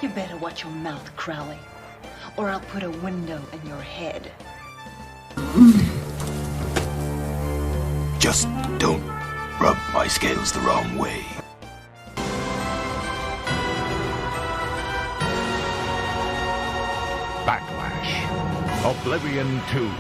You better watch your mouth, Crowley, or I'll put a window in your head. Just don't rub my scales the wrong way. Backlash. Oblivion 2.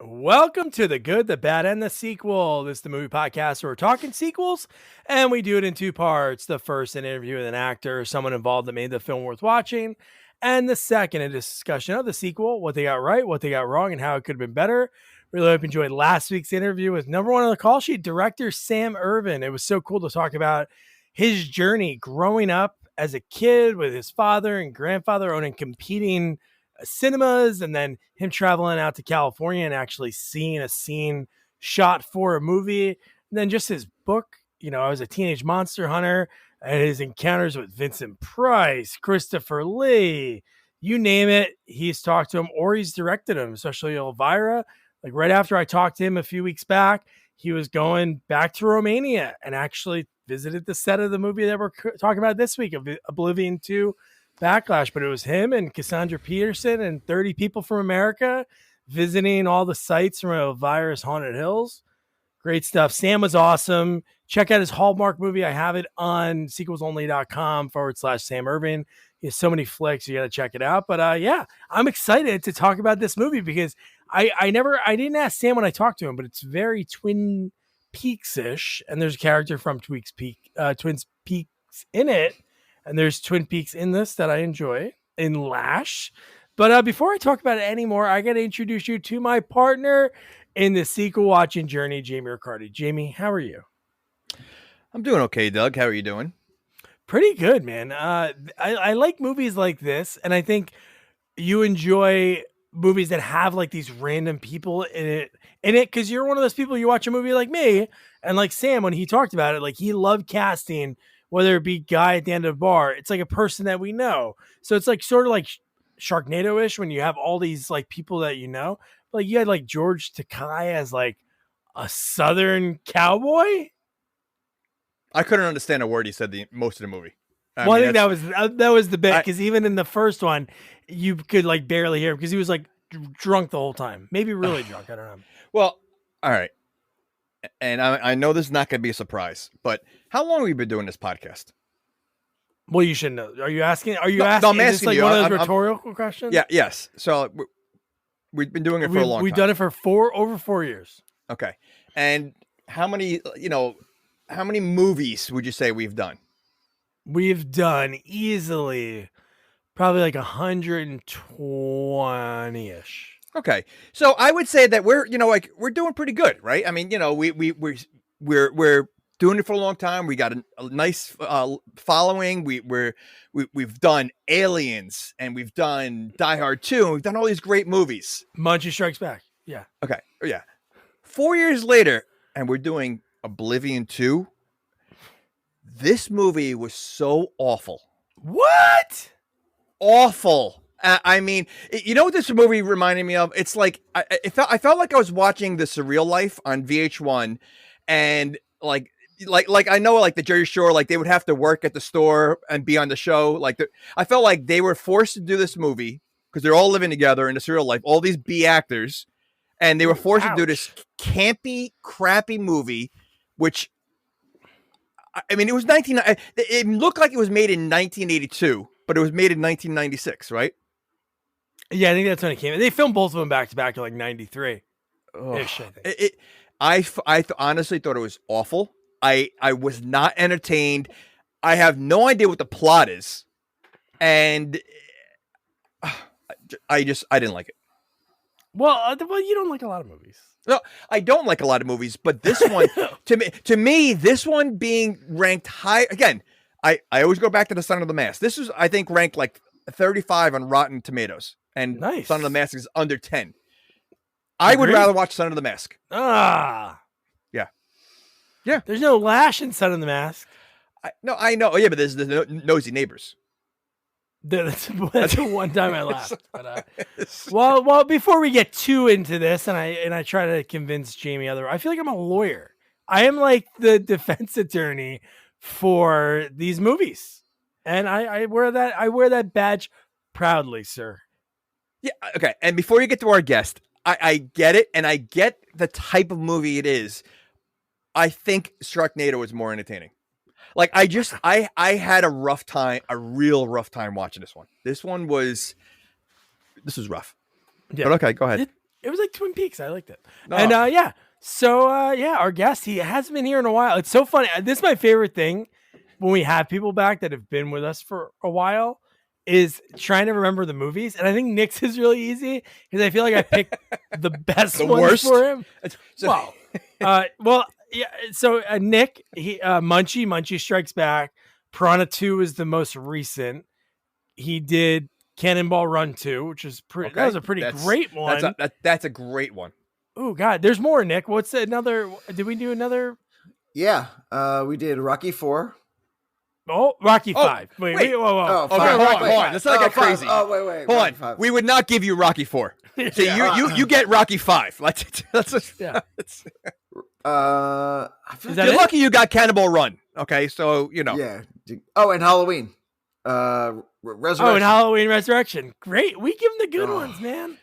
Welcome to The Good, the Bad, and the Sequel. This is the movie podcast where we're talking sequels, and we do it in two parts. The first, an interview with an actor or someone involved that made the film worth watching. And the second, a discussion of the sequel, what they got right, what they got wrong, and how it could have been better. Really hope you enjoyed last week's interview with number one on the call sheet, director Sam Irvin. It was so cool to talk about his journey growing up as a kid with his father and grandfather owning competing cinemas, and then him traveling out to California and actually seeing a scene shot for a movie. And then just his book, I was a teenage monster hunter, and his encounters with Vincent Price, Christopher Lee, you name it, he's talked to him or he's directed him, especially Elvira. Like right after I talked to him a few weeks back, he was going back to Romania and actually visited the set of the movie that we're talking about this week, Oblivion 2 Backlash. But it was him and Cassandra Peterson and 30 people from America visiting all the sites from Elvira's Haunted Hills. Great stuff. Sam was awesome. Check out his Hallmark movie. I have it on sequelsonly.com/Sam Irvin. He has so many flicks. You got to check it out. But yeah, I'm excited to talk about this movie because I didn't ask Sam when I talked to him, but it's very Twin Peaks-ish. And there's a character from Twin Peaks in it. And there's Twin Peaks in this that I enjoy in Lash. But before I talk about it anymore, I got to introduce you to my partner in the sequel watching journey, Jamie Riccardi. Jamie, how are you? I'm doing okay, Doug. How are you doing? Pretty good, man. I like movies like this, and I think you enjoy movies that have like these random people in it because you're one of those people, you watch a movie like me, and like Sam, when he talked about it, like he loved casting, whether it be guy at the end of the bar, it's like a person that we know. So it's like sort of like Sharknado-ish when you have all these like people that you know. Like you had like George Takei as like a Southern cowboy. I couldn't understand a word he said most of the movie. I think that was the bit, because even in the first one, you could like barely hear him because he was like drunk the whole time. Maybe really drunk. I don't know. Well, all right. And I know this is not going to be a surprise, but how long have we been doing this podcast? Well, you should know. Are you asking? No, I'm asking is this like you. one of those rhetorical questions? Yeah. Yes. So we've been doing it for a long time. We've done it for over 4 years. Okay. And how many movies would you say we've done? We've done easily probably like 120-ish. Okay. So I would say that we're doing pretty good, right? I mean, we're doing it for a long time. We got a nice following. We've done Aliens, and we've done Die Hard 2, and we've done all these great movies. Munchie Strikes Back. Yeah. Okay. Yeah. 4 years later, and we're doing Oblivion 2. This movie was so awful. What? Awful. I mean, you know what this movie reminded me of? It's like I felt like I was watching The Surreal Life on VH1, and like I know like the Jersey Shore, like they would have to work at the store and be on the show. I felt like they were forced to do this movie because they're all living together in The Surreal Life, all these B actors, and they were forced to do this campy, crappy movie, which I mean, it was it looked like it was made in 1982, but it was made in 1996, right? Yeah, I think that's when it came. They filmed both of them back to back in like 93. Ish, I think. I honestly thought it was awful. I was not entertained. I have no idea what the plot is, and I didn't like it. Well, you don't like a lot of movies. No, I don't like a lot of movies, but this one, to me, this one being ranked high again. I always go back to the Son of the Mask. This is, I think, ranked like 35 on Rotten Tomatoes, and nice. Son of the Mask is under 10. I would rather watch Son of the Mask. Yeah. There's no Lash in Son of the Mask. I know. Oh, yeah, but there's the Nosy Neighbors. That's the one time I laughed. But, well, before we get too into this, and I try to convince Jamie otherwise, I feel like I'm a lawyer. I am like the defense attorney for these movies. And I wear that badge proudly, sir. Yeah. Okay. And before you get to our guest, I get it, and I get the type of movie it is. I think Sharknado is more entertaining. Like I had a real rough time watching this one. This was rough. Yeah. But okay, go ahead. It was like Twin Peaks. I liked it. No. And yeah. So our guest, he hasn't been here in a while. It's so funny. This is my favorite thing when we have people back that have been with us for a while, is trying to remember the movies. And I think Nick's is really easy because I feel like I picked the best ones worst? for him. So, Well, yeah. So Nick, Munchie Strikes Back. Piranha 2 is the most recent. He did Cannonball Run 2, which is that was a pretty great one. That's a great one. Oh God, there's more, Nick. What's another? Did we do another? Yeah, we did Rocky 4. Oh, Rocky 5. Wait, whoa. Oh, Okay, five. hold Wait, on. Let's not get crazy. Oh, wait. Hold Rocky on. 5. We would not give you Rocky 4. So you get Rocky 5. Yeah. I feel Is like- that You're it? lucky you got Cannonball Run. Okay, so Yeah. Oh, and Halloween. Resurrection. Oh, and Halloween Resurrection. Great. We give them the good ones, man.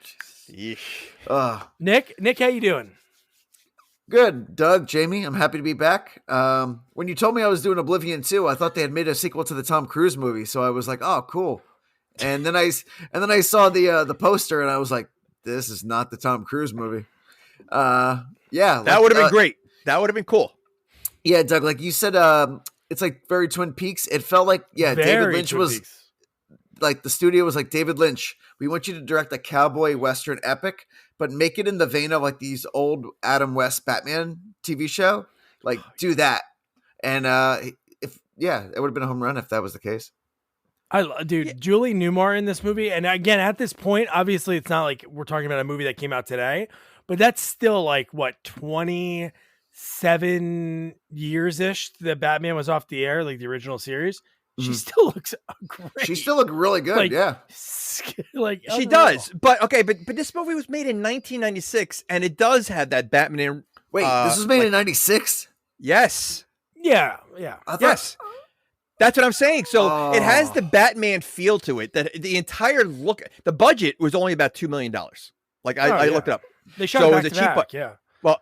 Yeesh. Nick, how you doing? Good, Doug, Jamie. I'm happy to be back. When you told me I was doing Oblivion 2, I thought they had made a sequel to the Tom Cruise movie, so I was like, "Oh, cool." And then I saw the poster, and I was like, "This is not the Tom Cruise movie." Yeah, That would have been great. That would have been cool. Yeah, Doug, like you said, it's like very Twin Peaks. It felt like David Very Lynch Twin was Peaks. like the studio was like, David Lynch, we want you to direct a cowboy western epic, but make it in the vein of like these old Adam West Batman TV show. Like do that. And it would have been a home run if that was the case. Julie Newmar in this movie. And again, at this point, obviously it's not like we're talking about a movie that came out today, but that's still like what, 27 years ish that Batman was off the air, like the original series. She still looks great. She still looked really good. Like, like She unreal. does. But okay, but this movie was made in 1996, and it does have that Batman. Wait, this was made in 96? Yes. Yeah. I thought, Yes. That's what I'm saying. So it has the Batman feel to it. That the entire look, the budget was only about $2 million. Like I looked it up. They shot So it it back was to a cheap back, yeah. Well,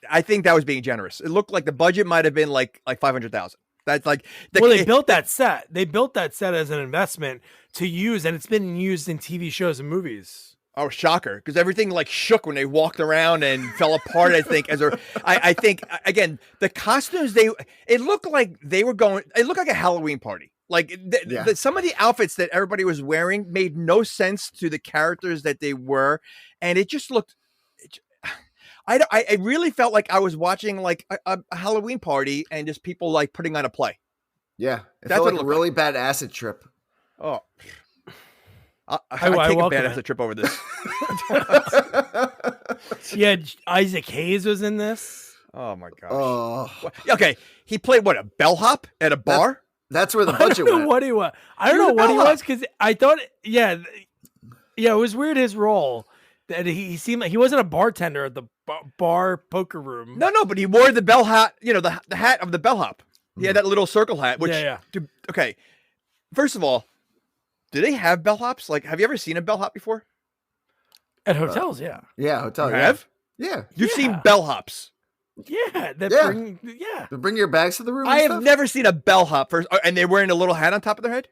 I think that was being generous. It looked like the budget might have been like 500,000. That's like They built that set. They built that set as an investment to use, and it's been used in TV shows and movies. Oh, shocker! Because everything like shook when they walked around and fell apart. I think I think again the costumes it looked like they were going. It looked like a Halloween party. Like some of the outfits that everybody was wearing made no sense to the characters that they were, and it just looked. I really felt like I was watching like a Halloween party and just people like putting on a play. Yeah. It That's felt what like it a really bad acid trip. Oh, I I take a welcome bad it. acid trip over this. Yeah, Isaac Hayes was in this. Oh my gosh. Oh, Okay, he played what, a bellhop at a bar? that's where the I don't budget know went. what he was. I don't know what he was because I thought, it was weird his role. That he seemed like he wasn't a bartender at the bar poker room. No, but he wore the bell hat. You know, the hat of the bellhop. He had that little circle hat. Which, okay. First of all, do they have bellhops? Like, have you ever seen a bellhop before? At hotels, yeah. Yeah, hotel. You Yeah. have? Yeah. You've seen bellhops. Yeah. Yeah. To bring your bags to the room. I and have stuff? never seen a bellhop first, and they're wearing a little hat on top of their head.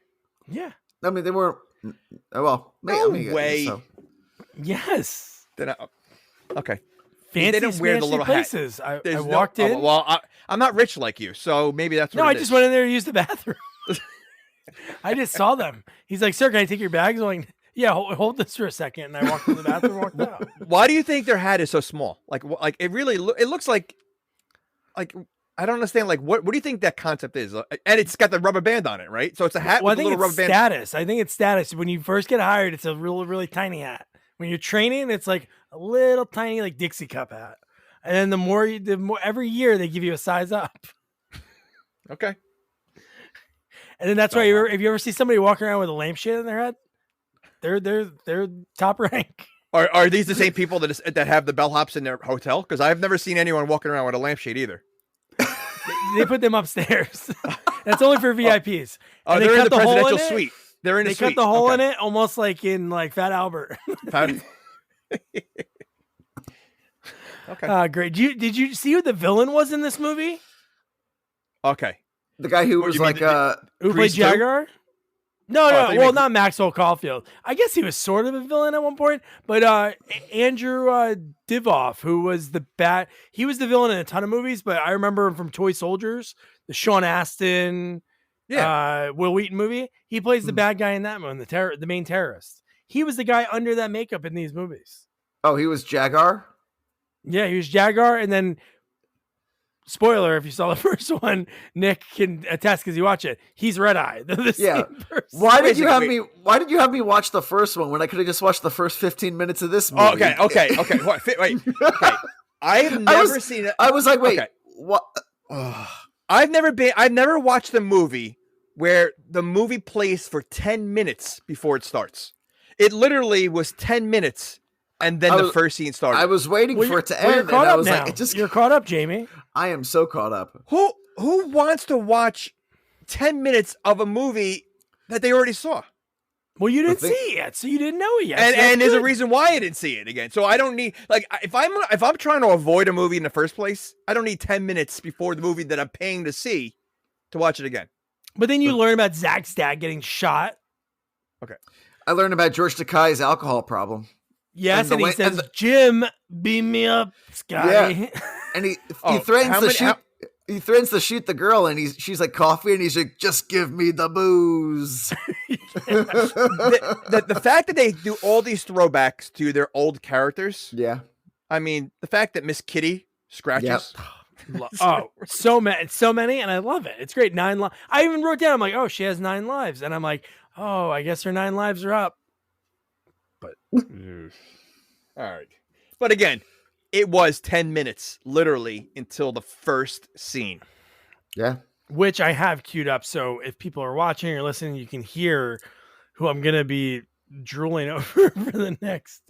Yeah. I mean, they weren't. Well, No I mean, way. So. Yes. Then okay. Fancy, they don't wear the smashy little hat. places. I There's walked in. Well, I'm not rich like you, so maybe that's what No, it I is. just went in there to use the bathroom. I just saw them. He's like, "Sir, can I take your bags?" I'm like, "Yeah, hold this for a second." And I walked to the bathroom, and walked out. Why do you think their hat is so small? Like it really it looks like I don't understand. Like what do you think that concept is? And it's got the rubber band on it, right? So it's a hat Well, I with a think little it's rubber band. status. I think it's status. When you first get hired, it's a really, really tiny hat. When you're training, it's like a little tiny, like Dixie cup hat. And then the more every year they give you a size up. Okay. And then that's why if you ever see somebody walking around with a lampshade in their head, they're top rank. Are these the same people that have the bellhops in their hotel? Because I've never seen anyone walking around with a lampshade either. They put them upstairs. That's only for VIPs. Oh, And they're in the cut hole in presidential it. suite. They're in a They suite. cut the hole in Okay. it, almost like in like Fat Albert. Okay. Great. Did you see who the villain was in this movie? Okay. The guy who What, was you mean like, Who played Grease too? Jaguar? No, I no. thought you Well, meant- not Maxwell Caulfield. I guess he was sort of a villain at one point, but Andrew Divoff, who was he was the villain in a ton of movies, but I remember him from Toy Soldiers, the Sean Astin, Will Wheaton movie. He plays the bad guy in that one, the main terrorist. He was the guy under that makeup in these movies. oh, he was Jaguar. Yeah, he was Jaguar, and then spoiler, if you saw the first one, Nick can attest because you watch it. He's Red Eye. They're the Yeah. same person. Why did you have Wait. me? Why did you have me watch the first one when I could have just watched the first 15 minutes of this movie? Oh, okay. Wait. Okay. I've never seen it. I was like, wait, Okay. what? I've never watched a movie where the movie plays for 10 minutes before it starts. It literally was 10 minutes and then the first scene started. I was waiting for it to You're end, and caught I up was now. like, it just. You're caught up, Jamie. I am so caught up. Who wants to watch 10 minutes of a movie that they already saw? Well, you didn't think- see it yet, so you didn't know it yet. And there's a reason why I didn't see it again. So I don't need, like, if I'm trying to avoid a movie in the first place, I don't need 10 minutes before the movie that I'm paying to see to watch it again. But then you learn about Zach's dad getting shot. I learned about George Takei's alcohol problem. Yes, and he way- says, "Jim, beam me up, Scotty." Yeah. And he Oh, threatens how to many- shoot. how- He threatens to shoot the girl, and she's like coffee, and he's like, "Just give me the booze." The fact that they do all these throwbacks to their old characters, Yeah. I mean, the fact that Miss Kitty scratches. Oh, so many, and I love it. It's great. 9 lives. I even wrote down. I'm like, oh, she has 9 lives, and I'm like, oh, I guess her 9 lives are up. All right. But again, it was 10 minutes, literally, until the first scene. Yeah. Which I have queued up, so if people are watching or listening, you can hear who I'm gonna be drooling over for the next.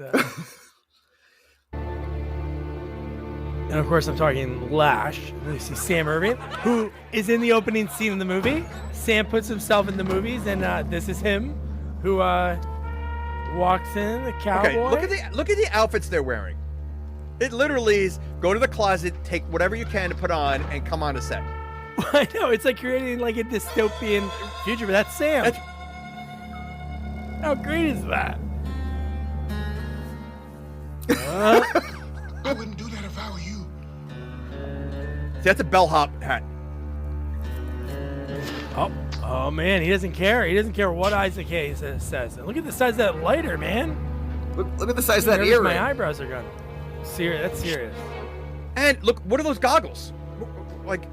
And of course, I'm talking Lash. You see Sam Irving, who is in the opening scene of the movie. Sam puts himself in the movies, and this is him, who walks in, the cowboy. Okay, look at the outfits they're wearing. It literally is go to the closet, take whatever you can to put on, and come on a set. I know, it's like creating like a dystopian future, but that's Sam. How great is that? I wouldn't do that if I were you. See, that's a bellhop hat. Oh man, he doesn't care. He doesn't care what Isaac Hayes says. And look at the size of that lighter, man. Look at the size of that Nervous earring. my eyebrows are gone. Serious. That's serious. And look, what are those goggles? Like,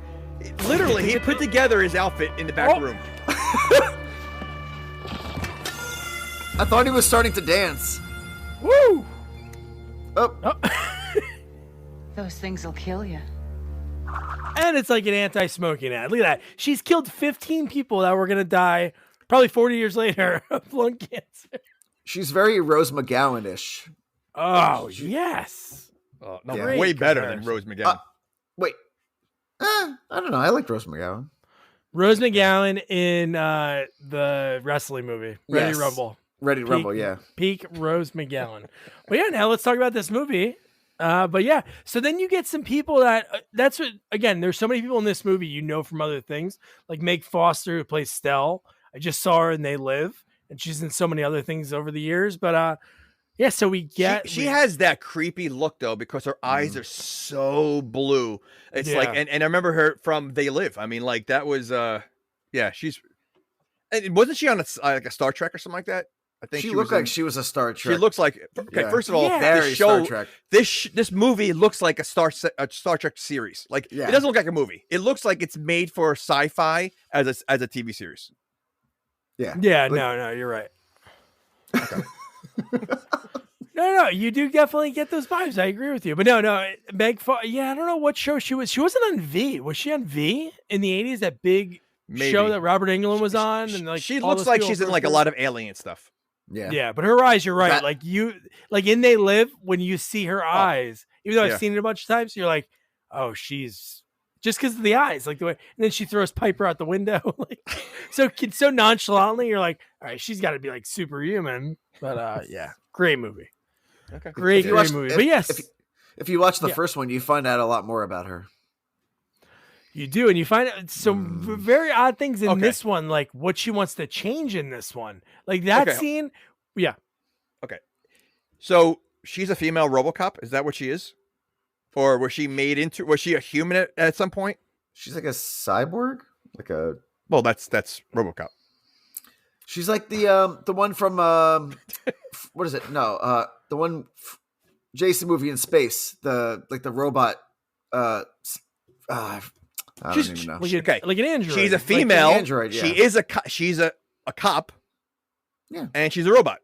literally, he put together his outfit in the back room. I thought he was starting to dance. Woo! Oh, Those things will kill you. And it's like an anti-smoking ad. Look at that. She's killed 15 people that were gonna die probably 40 years later of lung cancer. she's very Rose McGowan-ish. Oh yes. Oh, no, Yeah. way better than comparison. Rose McGowan. Wait. I don't know. I like Rose McGowan. Rose McGowan in the wrestling movie, Ready to Yes. Rumble. Ready to Rumble, yeah. Peak Rose McGowan. But yeah, now let's talk about this movie. But yeah, so then you get some people that that's what, again, there's so many people in this movie you know from other things, like Meg Foster, who plays Stell. I just saw her in They Live, and she's in so many other things over the years. But yeah, so we get She has that creepy look though because her eyes are so blue. It's Yeah. like, and I remember her from They Live. I mean, like that was, yeah, she's. And wasn't she on like a Star Trek or something like that? I think She was looked like in- she was a Star Trek. She looks like. Okay, Yeah. first of all, Yeah. very this show, Star Trek. this movie looks like a Star Trek series. Like Yeah. it doesn't look like a movie. It looks like it's made for sci-fi as a TV series. Yeah. Yeah, Like- no, you're right. No, you do definitely get those vibes. I agree with you. But no, yeah, I don't know what show she was. She wasn't on V. Was she on V in the 80s? That big Maybe. show that Robert Englund was on? And like She all looks those like people she's in were like a first- lot of alien stuff. Yeah. Yeah, but her eyes, you're right. That- Like in They Live, when you see her eyes, even though Yeah. I've seen it a bunch of times, you're like, oh, she's just because of the eyes, like the way. And then she throws Piper out the window, like so nonchalantly. You're like, all right, she's got to be like superhuman. But yeah, great movie. Okay, great movie. But yes, if you watch the first one, you find out a lot more about her. You do, and you find out some very odd things in this one, like what she wants to change in this one. Like that scene, yeah. Okay. So she's a female RoboCop? Is that what she is? Or was she a human at some point? She's like a cyborg? Well, that's RoboCop. She's like the one from what is it? No, the one Jason movie in space. The robot I don't even know. Like an android. She's a female. Like android, yeah. She's a cop. Yeah. And she's a robot.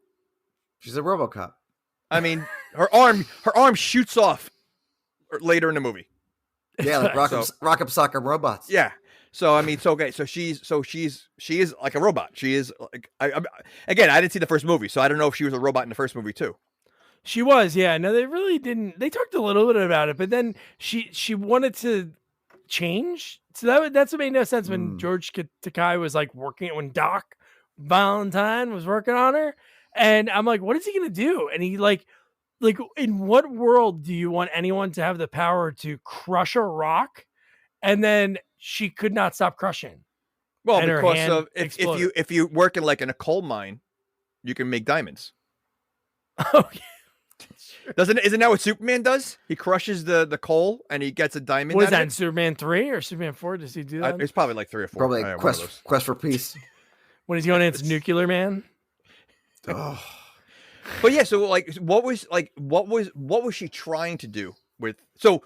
She's a RoboCop. I mean, her arm shoots off later in the movie. Yeah, like Rock'em Sock'em Robots. Yeah. So I mean, so she is like a robot. She is like again, I didn't see the first movie, so I don't know if she was a robot in the first movie too. She was, yeah. No, they really didn't. They talked a little bit about it, but then she wanted to change. So that's what made no sense when George Takei was like working, when Doc Valentine was working on her, and I'm like, what is he gonna do? And he like in what world do you want anyone to have the power to crush a rock, and then she could not stop crushing? Well, because of if you work in like in a coal mine, you can make diamonds. Okay. Isn't that what Superman does? He crushes the coal and he gets a diamond. Was that in Superman 3 or Superman 4? Does he do that? It's probably like 3 or 4. Probably Quest for Peace. When he's going against Nuclear Man. Oh. But yeah, so like what was she trying to do with so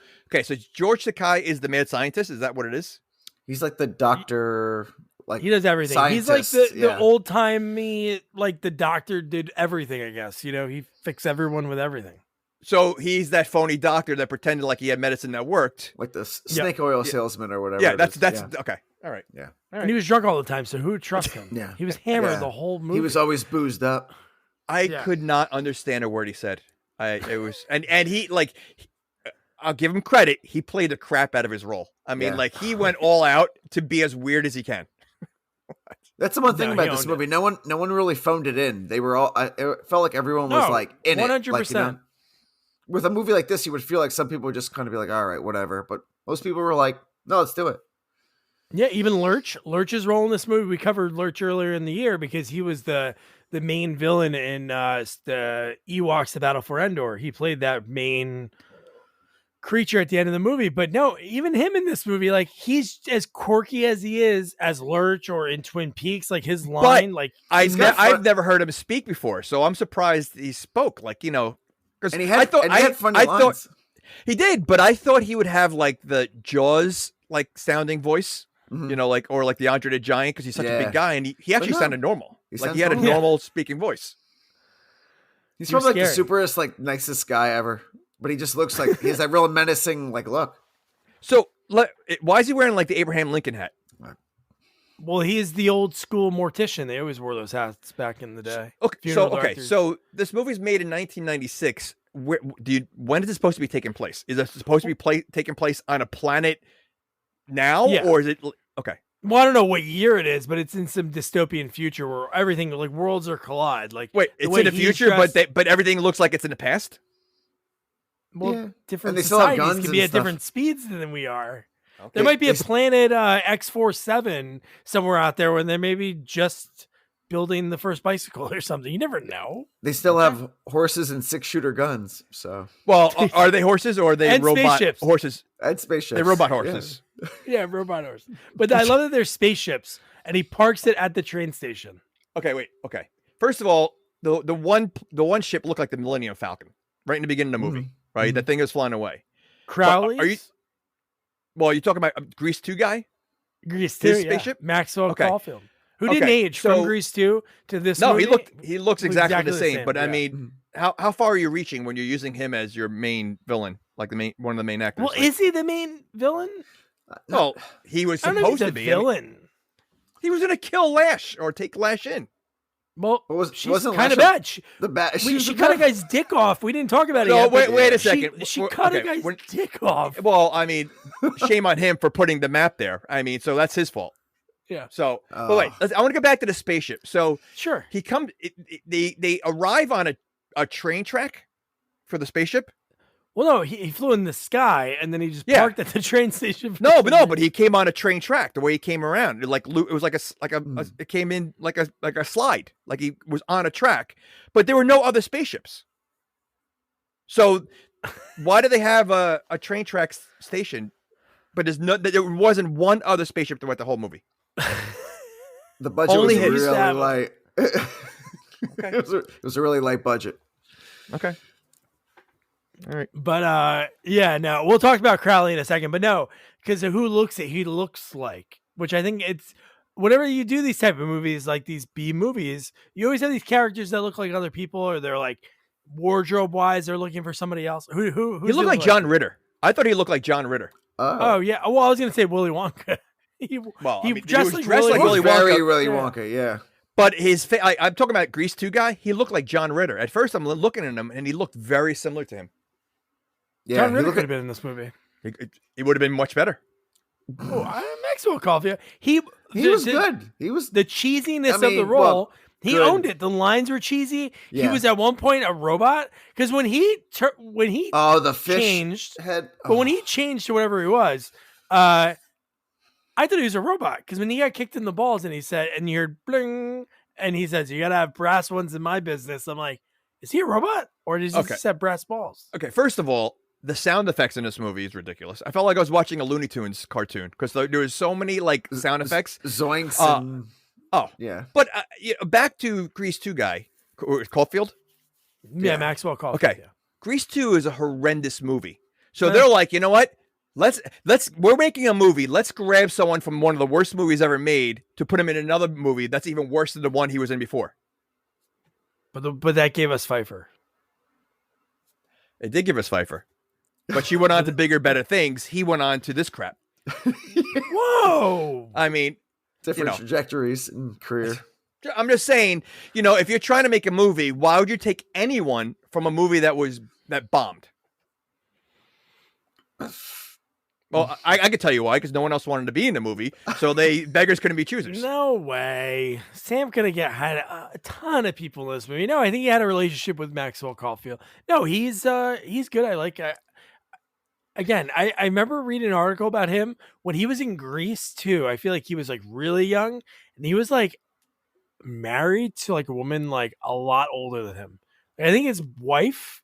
George Takei is the mad scientist, is that what it is? He's like the doctor, like he does everything. He's like the old timey, like the doctor did everything, I guess. You know, he fixed everyone with everything. So he's that phony doctor that pretended like he had medicine that worked. Like the snake oil salesman or whatever. Yeah, that's okay. All right. Yeah. All right. And he was drunk all the time, so who would trust him? Yeah. He was hammered the whole movie. He was always boozed up. I could not understand a word he said. It was and he like I'll give him credit. He played the crap out of his role. I mean, like he went all out to be as weird as he can. That's the one thing about this movie. No one really phoned it in. They were all. It felt like everyone was like in 100%. It. 100%. With a movie like this, you would feel like some people would just kind of be like, "All right, whatever," but most people were like, "No, let's do it." Yeah, even Lurch's role in this movie. We covered Lurch earlier in the year because he was the main villain in the Ewoks: The Battle for Endor. He played that main creature at the end of the movie. But no, even him in this movie, like he's as quirky as he is as Lurch or in Twin Peaks. Like his line, like I've never heard him speak before, so I'm surprised he spoke. Like because he had funny lines. He did, but I thought he would have like the Jaws like sounding voice. Mm-hmm. Like or like the Andre the Giant, because he's such a big guy, and he actually sounded normal. He had a normal speaking voice. He's probably like the superest, like nicest guy ever, but he just looks like he has that real menacing like look. So why is he wearing like the Abraham Lincoln hat? Well, he is the old school mortician. They always wore those hats back in the day. So this movie's made in 1996. When is it supposed to be taking place? Is it supposed to be taking place on a planet now, or is it okay? Well, I don't know what year it is, but it's in some dystopian future where everything like worlds are collide. Like wait, it's in the future, but everything looks like it's in the past. Well, different societies can be at different speeds than we are. Okay. There might be a planet X47 somewhere out there where they may be just building the first bicycle or something. You never know. They still have horses and 6-shooter guns. So, well, are they horses or are they robot spaceships? Horses? And spaceships. They're robot horses. Yeah, robot horses. But I love that they're spaceships, and he parks it at the train station. Okay, wait. Okay, first of all, the one ship looked like the Millennium Falcon right in the beginning of the movie. Right, that thing is flying away. Crowley? Are you? Well, you talking about Grease 2 guy? Grease 2, spaceship? Maxwell Caulfield. Who didn't age from Grease 2 to this movie? No, he looks exactly the same. But I mean, how far are you reaching when you're using him as your main villain, like one of the main actors? Well, is he the main villain? Well, he was supposed to be villain. He was going to kill Lash or take Lash in. Well, wasn't kind of Lash bad. she Cut a guy's dick off. We didn't talk about it No, yet. wait a second. She cut a guy's dick off. Well, I mean, shame on him for putting the map there. I mean, so that's his fault. Yeah. So, but wait, I want to go back to the spaceship. So, sure, he comes. They arrive on a train track for the spaceship. Well, no, he flew in the sky and then he just parked at the train station. But he came on a train track. The way he came around, it was like it came in like a slide, like he was on a track. But there were no other spaceships. So, why do they have a train track station? But there wasn't one other spaceship throughout the whole movie. The budget Only was really light. Okay. It was a really light budget. Okay. All right. But no, we'll talk about Crowley in a second. But no, because who he looks like, which I think it's whenever you do these type of movies, like these B movies, you always have these characters that look like other people, or they're like wardrobe wise, they're looking for somebody else. Who he looked like John Ritter. I thought he looked like John Ritter. Oh yeah. Well, I was gonna say Willy Wonka. he dressed like Willy Wonka. Very Willy Wonka, yeah. But his face, I'm talking about Grease 2 guy. He looked like John Ritter. At first, I'm looking at him, and he looked very similar to him. Yeah, John Ritter could have been in this movie. He would have been much better. Oh, Maxwell Caulfield. He was good. He was the cheesiness of the role. Well, he owned it. The lines were cheesy. Yeah. He was at one point a robot because when he the fish changed head. But when he changed to whatever he was, I thought he was a robot because when he got kicked in the balls and he said, and you heard bling, and he says, "You got to have brass ones in my business." I'm like, is he a robot or does he just have brass balls? Okay, first of all, the sound effects in this movie is ridiculous. I felt like I was watching a Looney Tunes cartoon because there was so many like sound effects, zoinks. Yeah. But back to Grease 2 guy, Caulfield. Yeah, Maxwell Caulfield. Okay, Grease 2 is a horrendous movie. So they're like, you know what? We're making a movie. Let's grab someone from one of the worst movies ever made to put him in another movie that's even worse than the one he was in before. But that gave us Pfeiffer. It did give us Pfeiffer. But she went on to bigger, better things. He went on to this crap. Whoa! I mean, different trajectories in career. I'm just saying, if you're trying to make a movie, why would you take anyone from a movie that bombed? Well, I could tell you why, because no one else wanted to be in the movie, so beggars couldn't be choosers. No way. Sam could have had a ton of people in this movie. No, I think he had a relationship with Maxwell Caulfield. No, he's good. I like. Again, I remember reading an article about him when he was in Grease too. I feel like he was like really young, and he was like married to like a woman like a lot older than him. I think his wife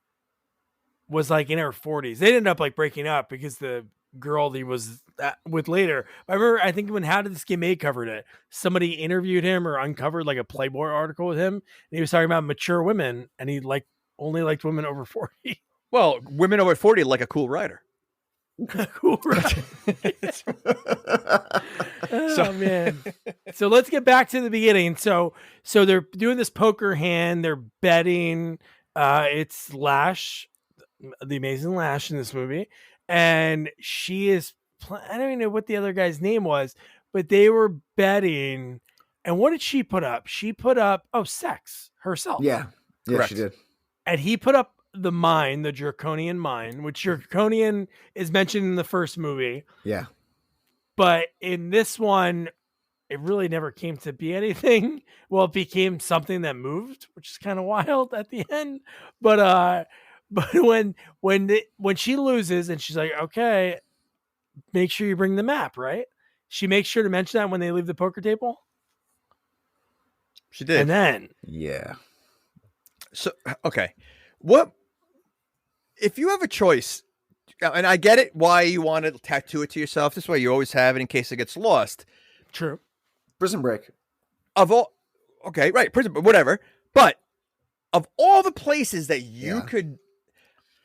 was like in her 40s. They ended up like breaking up because the girl he was with later. I think when How Did This Get Made covered it, somebody interviewed him or uncovered like a Playboy article with him, and he was talking about mature women, and he only liked women over 40. Well, women over 40 like a cool rider. Cool rider. Oh man. So let's get back to the beginning. So they're doing this poker hand. They're betting. It's Lash, the amazing Lash in this movie. And she is, I don't even know what the other guy's name was, but they were betting. And what did she put up? She put up, sex herself. Yeah. Yeah, correct. She did. And he put up the mine, the Draconian mine, which Draconian is mentioned in the first movie. Yeah. But in this one, it really never came to be anything. Well, it became something that moved, which is kind of wild at the end. But when she loses and she's like, okay, make sure you bring the map, right? She makes sure to mention that when they leave the poker table. She did. And then. Yeah. So, okay. What, if you have a choice, and I get it, why you want to tattoo it to yourself. This way you always have it in case it gets lost. True. Prison Break. Okay, right. Prison, whatever. But of all the places that you could,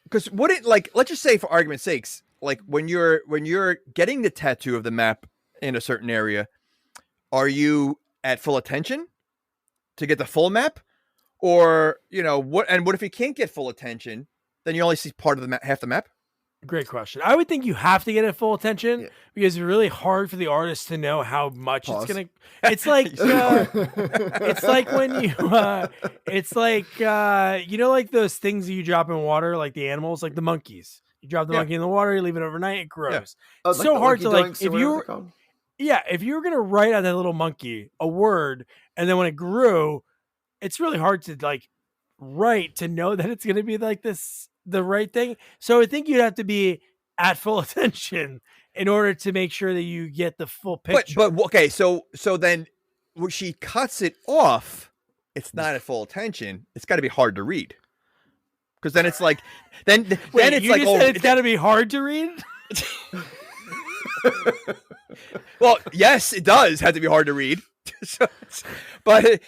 because let's just say for argument's sakes, like when you're getting the tattoo of the map in a certain area, are you at full attention to get the full map? Or, what if you can't get full attention, then you only see part of the map, half the map? Great question. I would think you have to get it full attention because it's really hard for the artist to know how much Pause. it's gonna. It's like it's like when you you know, like those things that you drop in water, like the animals, like the monkeys. You drop the monkey in the water, you leave it overnight, it grows. Yeah. It's Oh, so the hard to Oinky like Doinks or if whatever you they're were called. if you were gonna write on that little monkey a word and then when it grew, it's really hard to like write to know that it's gonna be like this the right thing. So I think you'd have to be at full attention in order to make sure that you get the full picture. But okay, so then when she cuts it off, it's not at full attention. It's got to be hard to read. Because then it's like, then it's you like, just said it's got to be hard to read. Well, yes, it does have to be hard to read. but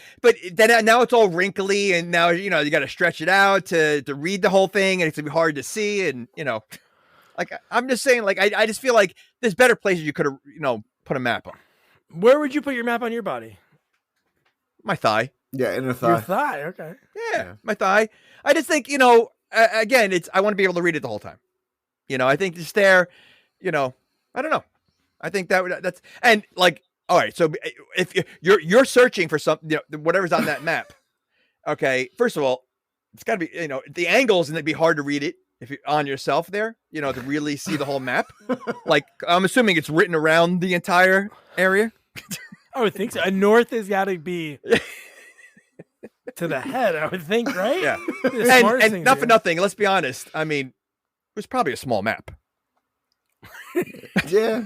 then now it's all wrinkly, and now you got to stretch it out to read the whole thing, and it's gonna be hard to see, and like I'm just saying, like I just feel like there's better places you could have put a map on. Where would you put your map on your body? My thigh. Yeah, inner Your thigh. thigh. Okay. Yeah, my thigh. I just think again, I want to be able to read it the whole time. I think just there, I don't know. I think that's and like. All right, so if you're searching for something, whatever's on that map, okay. First of all, it's got to be, the angles, and it'd be hard to read it if you're on yourself there, to really see the whole map. Like I'm assuming it's written around the entire area. I would think so. A north has got to be to the head. I would think, right? Yeah. The smartest And thing not to for do. nothing. Let's be honest. I mean, it was probably a small map. Yeah.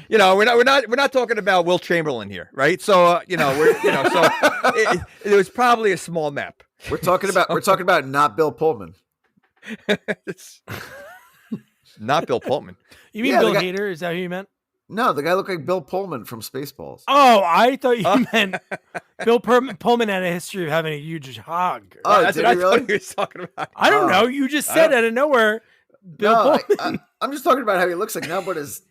We're not talking about Will Chamberlain here, right? So it was probably a small map. We're talking about not Bill Pullman. It's not Bill Pullman. You mean Yeah, Bill the guy- Hader? Is that who you meant? No, the guy looked like Bill Pullman from Spaceballs. Oh, I thought you meant Bill Pullman had a history of having a huge hog. Oh, That's did what he I really? thought he was talking about. I don't know. You just said out of nowhere, Bill No, Pullman. I'm just talking about how he looks like now, but his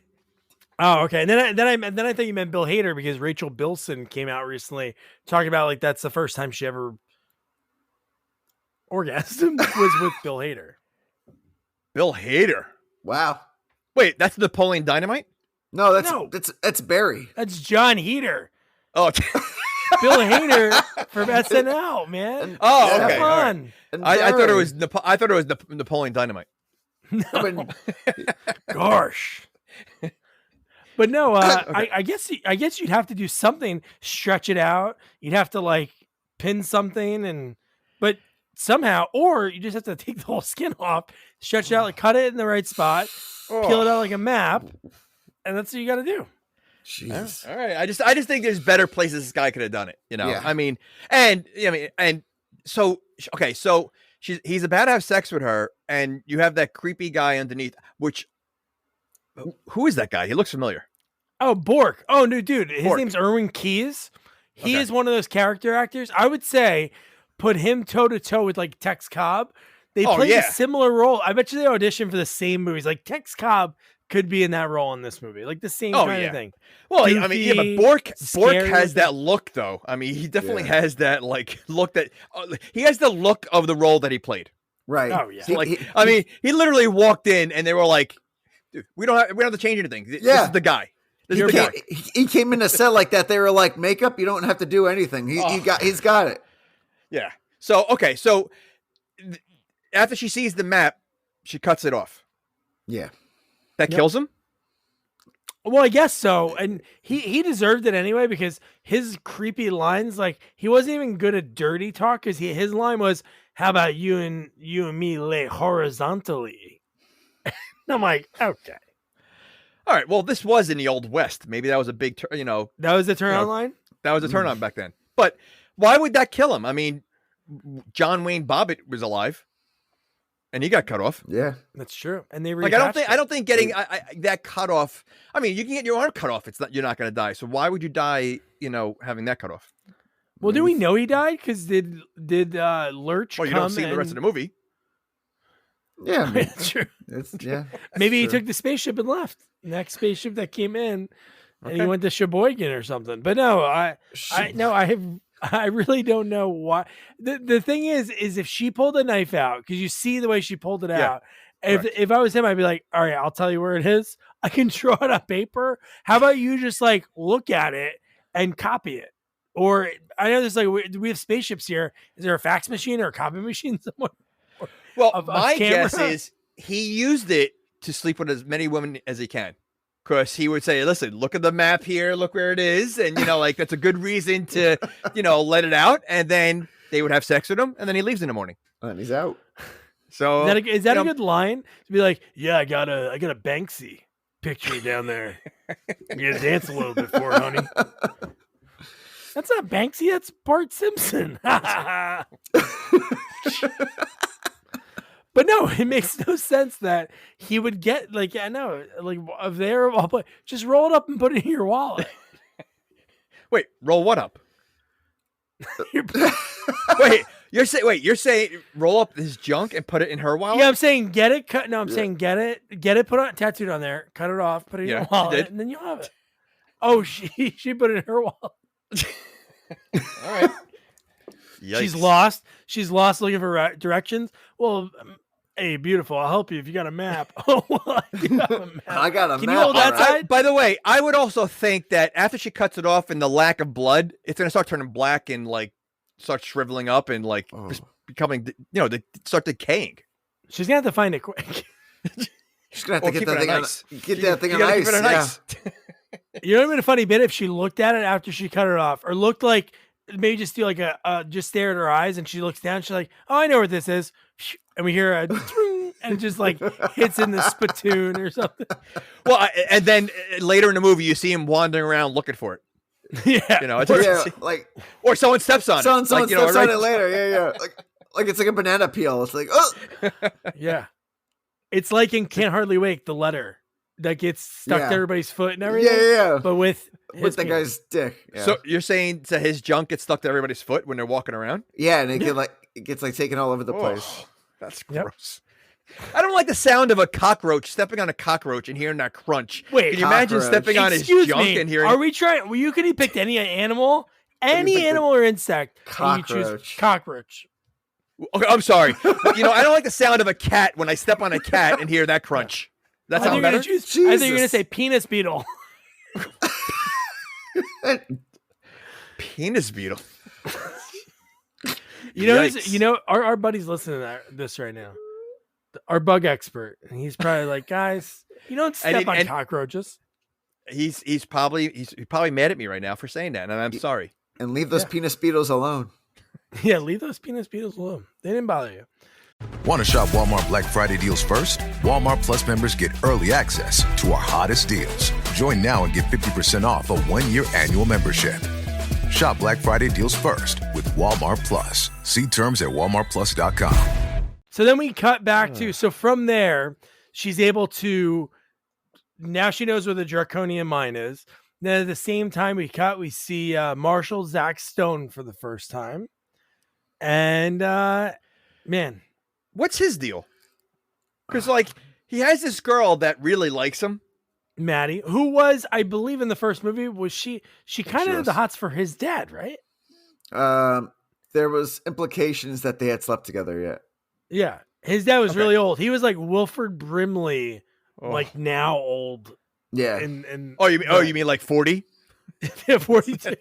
Oh, okay. And then I thought you meant Bill Hader because Rachel Bilson came out recently talking about like that's the first time she ever orgasmed was with Bill Hader. Bill Hader. wow. Wait, that's Napoleon Dynamite? No, No. that's Barry. That's John Heater. Oh, Bill Hader from SNL, man. oh, Yeah. okay. Come all right. on. And I thought it Barry. was Napoleon Dynamite. I mean, Gosh. But no, Okay. I guess you'd have to do something, stretch it out. You'd have to like pin something but somehow, or you just have to take the whole skin off, stretch it out, like cut it in the right spot, peel it out like a map, and that's what you got to do. jeez. All right. I just think there's better places this guy could have done it. Yeah. I mean, so okay, so he's about to have sex with her, and you have that creepy guy underneath. Which, who is that guy? He looks familiar. Oh, Bork. Oh no, dude, his Bork. name's Erwin Keyes. He Okay. is one of those character actors. I would say put him toe to toe with like Tex Cobb. They Oh, played yeah. a similar role. I bet you they auditioned for the same movies. Like Tex Cobb could be in that role in this movie, like the same Oh, kind yeah. of thing. Well, I mean, yeah, Goofy, but Bork scary has looking. that look, though. I mean, he definitely Yeah. has that like look that he has the look of the role that he played. Right. Oh, yeah. So, like, I mean, he literally walked in, and they were like, "Dude, we don't have to change anything. This Yeah. is the guy. This You're is the guy." right. he came in a set like that. They were like, makeup, you don't have to do anything. He's got it. Yeah. So okay, so after she sees the map, she cuts it off. Yeah. That Yep. kills him. Well, I guess so. And he deserved it anyway because his creepy lines, like he wasn't even good at dirty talk because his line was, "How about you and me lay horizontally?" And I'm like, okay. All right. Well, this was in the Old West. Maybe that was a big, That was the turn Yeah. on line? that was a turn on back then. But why would that kill him? I mean, John Wayne Bobbitt was alive, and he got cut off. Yeah. That's true. And they Like I don't think getting that cut off. I mean, you can get your arm cut off. You're not going to die. So why would you die? Having that cut off. Well, do we know he died? Because did Lurch Well, you come don't see the rest of the movie. Yeah. That's true. Yeah. Maybe he True. took the spaceship and left. Next spaceship that came in, and he went to Sheboygan or something. But no, I really don't know why. The thing is if she pulled a knife out, because you see the way she pulled it Yeah. out, If I was him, I'd be like, all right, I'll tell you where it is. I can draw it on paper. How about you just like look at it and copy it? Or I know there's like we have spaceships here. Is there a fax machine or a copy machine somewhere? Well, my guess is he used it to sleep with as many women as he can. Because he would say, listen, look at the map here, look where it is. And, like, that's a good reason to, let it out. And then they would have sex with him. And then he leaves in the morning. And he's out. So is that a good line? To be like, yeah, I got a Banksy picture down there. You gotta dance a little bit for it, honey. That's not Banksy, that's Bart Simpson. But no, it makes no sense that he would get just roll it up and put it in your wallet. Wait, roll what up? You're saying roll up his junk and put it in her wallet? Yeah, I'm saying get it cut. No, I'm saying get it, put it tattooed on there, cut it off, put it in your wallet, and then you'll have it. Oh, she put it in her wallet. All right. Yikes. She's lost looking for directions. Well, hey, beautiful. I'll help you if you got a map. Oh, well, I got a map. I got a Can map. You hold that side? By the way, I would also think that after she cuts it off and the lack of blood, it's going to start turning black and like start shriveling up and like just becoming, start decaying. She's going to have to find it quick. She's going to have to get that thing on ice. Keep it on ice. You know what would be a funny bit if she looked at it after she cut it off, or looked like maybe just do like just stare at her eyes, and she looks down. She's like, "Oh, I know what this is," and we hear a and it just like hits in the spittoon or something. Well, and then later in the movie, you see him wandering around looking for it. Yeah, or someone steps on it. Someone steps on it later. Yeah. Like it's like a banana peel. It's like, oh, yeah. It's like in Can't Hardly Wake, the letter that gets stuck to everybody's foot and everything. Yeah. But with the guy's dick. Yeah. So you're saying that his junk gets stuck to everybody's foot when they're walking around? Yeah, and it gets taken all over the place. That's gross. I don't like the sound of a cockroach stepping on a cockroach and hearing that crunch. Wait, can you imagine stepping on his junk and hearing? Are we trying? Well, you could have picked any animal, or insect. Cockroach. And you choose cockroach. Okay, I'm sorry. I don't like the sound of a cat when I step on a cat and hear that crunch. That's how better. I think you're going to say penis beetle. Penis beetle. Our buddy's listening to this right now. Our bug expert, and he's probably like, guys, you don't step on cockroaches. He's probably mad at me right now for saying that, and I'm sorry. And leave those penis beetles alone. Yeah, leave those penis beetles alone. They didn't bother you. Want to shop Walmart Black Friday deals first? Walmart Plus members get early access to our hottest deals. Join now and get 50% off a 1-year annual membership. Shop Black Friday deals first with Walmart Plus. See terms at walmartplus.com. So then we cut back to, so from there, she's able to, now she knows where the draconian mine is. Then at the same time we see Marshall Zach Stone for the first time. And, man. What's his deal? Because, he has this girl that really likes him. Maddie, who was, I believe in the first movie, was she kind of had the hots for his dad, right? There was implications that they had slept together yet. Yeah. His dad was really old. He was like Wilford Brimley, now old. Yeah. You mean like 40? Yeah, 42.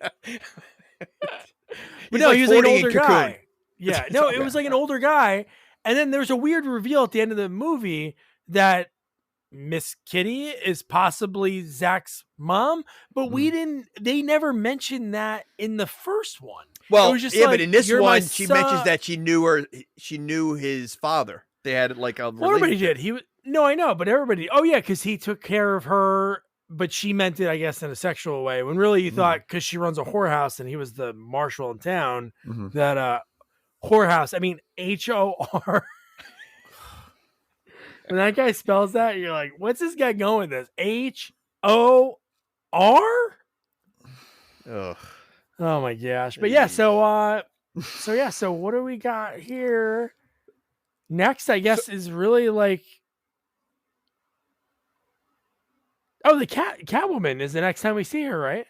But no, he was like an older guy. Yeah. No, it was like an older guy. And then there's a weird reveal at the end of the movie that Miss Kitty is possibly Zach's mom, but they never mentioned that in the first one. Well, it was just but in this one, she mentions that she knew his father. They had like a well, everybody did. I know, but everybody, because he took care of her, but she meant it, I guess, in a sexual way, when really you thought, because she runs a whorehouse and he was the marshal in town, that whorehouse, I mean, H-O-R. When that guy spells that, you're like, what's this guy going with this? H-O-R? Ugh. Oh my gosh. But yeah, so what do we got here? Next, I guess, is really like, the Catwoman is the next time we see her, right?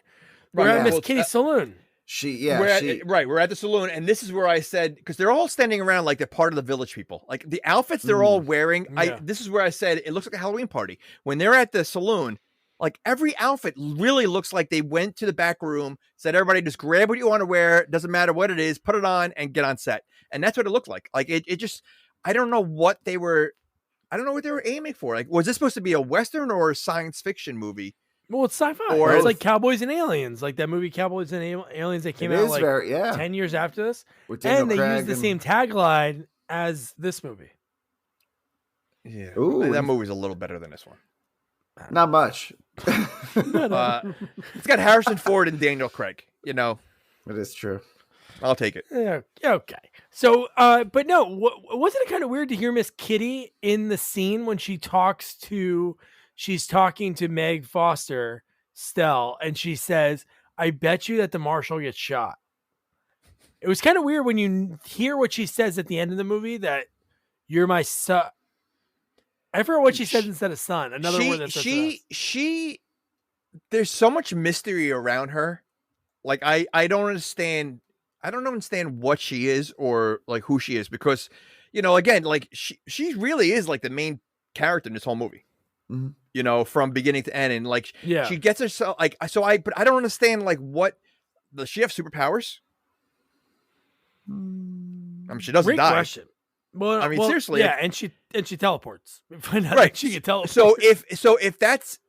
We're at Miss Kitty's saloon. We're at the saloon, and this is where I said, because they're all standing around like they're part of the village people. Like the outfits they're all wearing. Yeah. This is where I said it looks like a Halloween party. When they're at the saloon, like every outfit really looks like they went to the back room, said everybody just grab what you want to wear, doesn't matter what it is, put it on and get on set. And that's what it looked like. Like it just, I don't know what they were aiming for. Like, was this supposed to be a Western or a science fiction movie? Well, it's sci-fi. Or it's like Cowboys and Aliens, like that movie Cowboys and Aliens that came out like 10 years after this. And they used the same tagline as this movie. Yeah. Ooh. That movie's a little better than this one. Not much. It's got Harrison Ford and Daniel Craig, you know. It is true. I'll take it. Yeah. Okay. So, but no, wasn't it kind of weird to hear Miss Kitty in the scene when she's talking to Meg Foster, Stell, and she says, I bet you that the marshal gets shot. It was kind of weird when you hear what she says at the end of the movie, that you're my son. I forgot what she said instead of son. Another word that says there's so much mystery around her. Like I don't understand what she is or like who she is, because, you know, again, like she really is like the main character in this whole movie. Mm-hmm. You know, from beginning to end, and like she gets herself like but I don't understand like does she have superpowers? I mean, she doesn't die. Question. Well, seriously. Yeah, and she teleports. Right. She can teleport. So if that's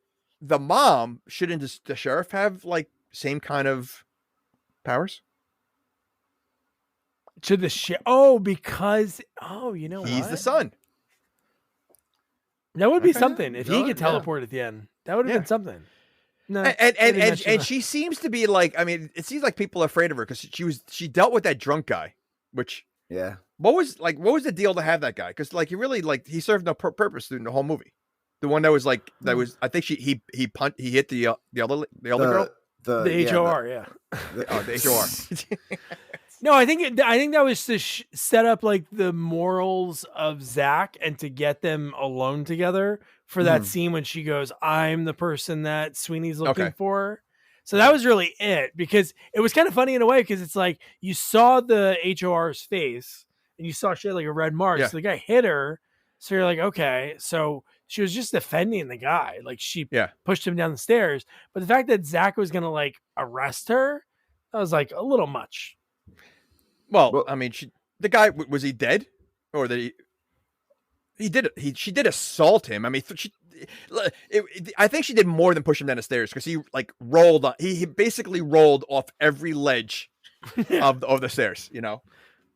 the mom, shouldn't the sheriff have like same kind of powers? To the because you know he's what? the son. That would be something if he could teleport at the end. That would have been something. No, and she seems to be like, I mean, it seems like people are afraid of her because she dealt with that drunk guy, which what was the deal to have that guy? Because like he served no purpose through the whole movie. The one that was like I think he hit the other girl. The HOR, the HOR. No, I think that was to set up like the morals of Zach and to get them alone together for that scene when she goes, I'm the person that Sweeney's looking for. So that was really it, because it was kind of funny in a way, because it's like you saw the HOR's face and you saw she had like a red mark. So the guy hit her. So you're like, okay, so she was just defending the guy. Like she pushed him down the stairs. But the fact that Zach was going to like arrest her, that was like a little much. Well, I mean, the guy, was he dead, or that she did assault him? I mean, I think she did more than push him down the stairs, because he like rolled on. He basically rolled off every ledge of the stairs. You know.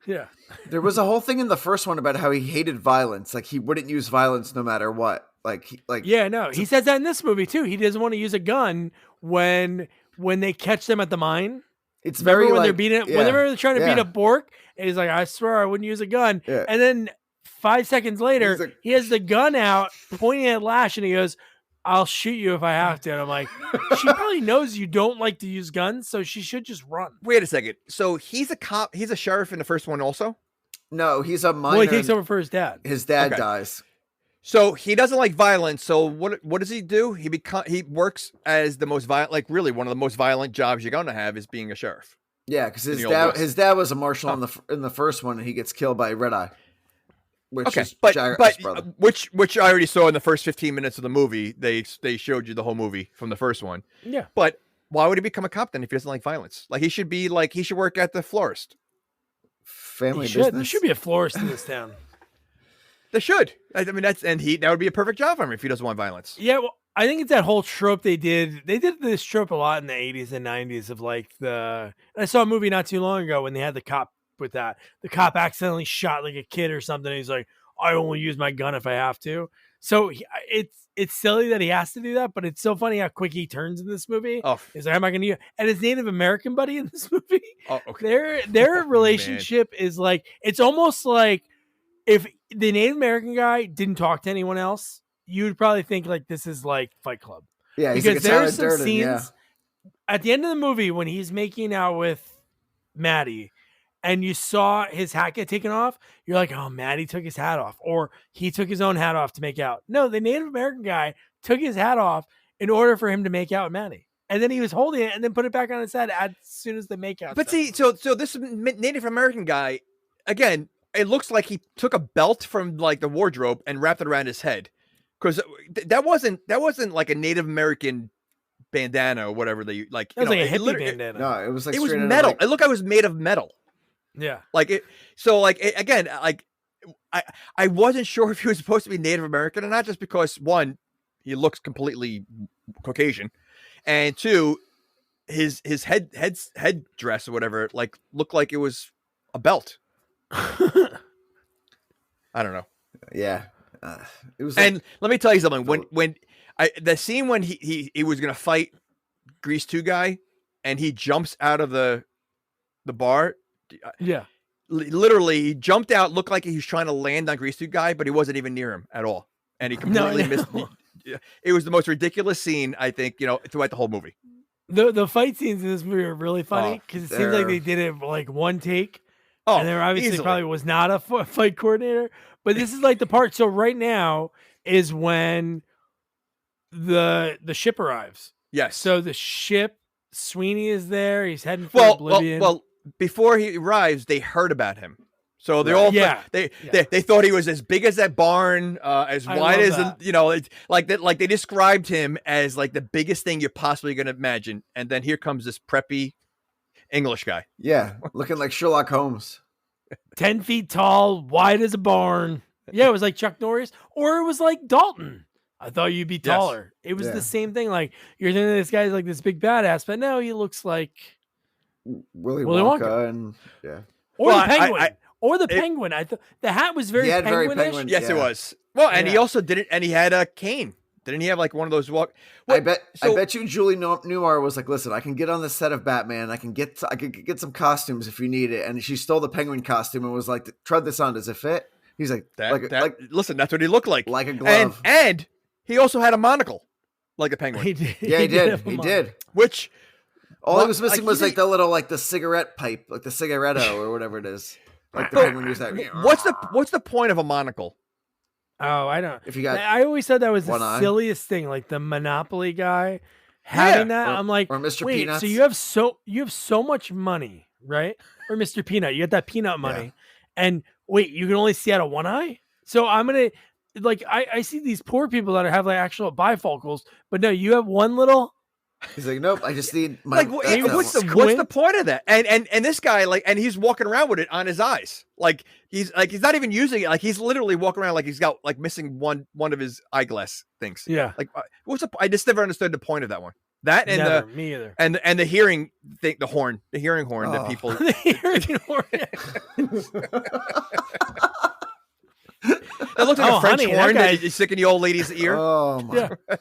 Yeah. There was a whole thing in the first one about how he hated violence. Like he wouldn't use violence no matter what. He says that in this movie too. He doesn't want to use a gun when they catch them at the mine. It's very when like, they're beating it, whenever they're trying to beat up Bork, and he's like, I swear I wouldn't use a gun. Yeah. And then 5 seconds later, he has the gun out pointing at Lash, and he goes, I'll shoot you if I have to. And I'm like, she probably knows you don't like to use guns, so she should just run. Wait a second. So he's a cop. He's a sheriff in the first one also? No, he's a minor. Well, he takes over for his dad. His dad dies. So he doesn't like violence. So what does he do? He works as the most violent, like really one of the most violent jobs you're going to have is being a sheriff. Yeah, because his dad was a marshal in the first one, and he gets killed by Red Eye. Which is Jairus' brother. Which I already saw in the first 15 minutes of the movie. They showed you the whole movie from the first one. Yeah. But why would he become a cop then if he doesn't like violence? Like he should work at the florist. Family business. There should be a florist in this town. They should. I mean, that would be a perfect job for him if he doesn't want violence. Yeah, well, I think it's that whole trope they did. They did this trope a lot in the 80s and 90s of like I saw a movie not too long ago when they had the cop with that. The cop accidentally shot like a kid or something. And he's like, I only use my gun if I have to. So it's silly that he has to do that, but it's so funny how quick he turns in this movie. Oh. He's like, I'm not going to use. And his Native American buddy in this movie, okay. Their relationship is like, it's almost like if the Native American guy didn't talk to anyone else, you would probably think like this is like Fight Club. Yeah, because there's some scenes at the end of the movie when he's making out with Maddie and you saw his hat get taken off, you're like, oh, Maddie took his hat off, or he took his own hat off to make out. No, the Native American guy took his hat off in order for him to make out with Maddie. and then he was holding it and then put it back on his head as soon as the makeout. But see, so this Native American guy, again, it looks like he took a belt from like the wardrobe and wrapped it around his head, because that wasn't like a Native American bandana or whatever they like. That was like a hippie bandana. No, it was like It was straight out of, metal. like- It looked like it was made of metal. Yeah. Like it. So like again, like I wasn't sure if he was supposed to be Native American or not, just because one, he looks completely Caucasian, and two, his headdress or whatever like looked like it was a belt. I don't know. Yeah. It was. Like, And let me tell you something. When the scene when he was gonna fight Grease 2 guy, and he jumps out of the bar. Yeah. Literally, he jumped out, looked like he was trying to land on Grease 2 guy, but he wasn't even near him at all, and he completely missed. It was the most ridiculous scene, I think, throughout the whole movie. The fight scenes in this movie are really funny because it seems like they did it like one take. Oh, and there obviously easily. probably was not a fight coordinator, but this is like the part. So right now is when the ship arrives. Yes. So the ship, Sweeney is there. He's heading for Oblivion. Well, before he arrives, they heard about him. So they're all they thought he was as big as that barn, as wide as it's like they described him as like the biggest thing you're possibly going to imagine, and then here comes this preppy English guy. yeah, looking like Sherlock Holmes. 10 feet tall, wide as a barn. Yeah, it was like Chuck Norris, or it was like Dalton. I thought you'd be taller. It was the same thing. Like you're thinking this guy's like this big badass, but no, he looks like Willy Wonka. And yeah. Or the penguin. Penguin. I thought the hat was very penguinish. penguin. Yes, Yeah. it was. Well, and he also didn't, and he had a cane. Didn't he have like one of those walk? I bet you Julie Newmar was like, "Listen, I can get on the set of Batman. I could get some costumes if you need it." And she stole the penguin costume and was like, "Tread this on. Does it fit?" He's like, listen, that's what he looked like. Like a glove. And he also had a monocle, like a penguin. He did. Yeah, he did. He did. Which All he was missing was like the little the cigarette pipe, like the cigaretto or whatever it is. Like the penguin used that. What's the point of a monocle? Oh, I don't. If you got I always said that was one the eye. silliest thing, like the Monopoly guy having that. I'm like, or Mr. wait, Peanuts. so you have so much money, right? Or Mr. Peanut, you get that peanut money, and wait, you can only see out of one eye. So I'm gonna like I see these poor people that have like actual bifocals, but no, you have one little. He's like, nope. I just need my. Like, what's the point of that? And this guy, like, and he's walking around with it on his eyes. Like he's not even using it. Like he's literally walking around like he's got like missing one of his eyeglass things. Yeah. Like I just never understood the point of that one. That and me either. And the hearing thing, the hearing horn that people. The hearing horn. It looked like a French honey, horn that that you stick in the old lady's ear. Oh my! Yeah.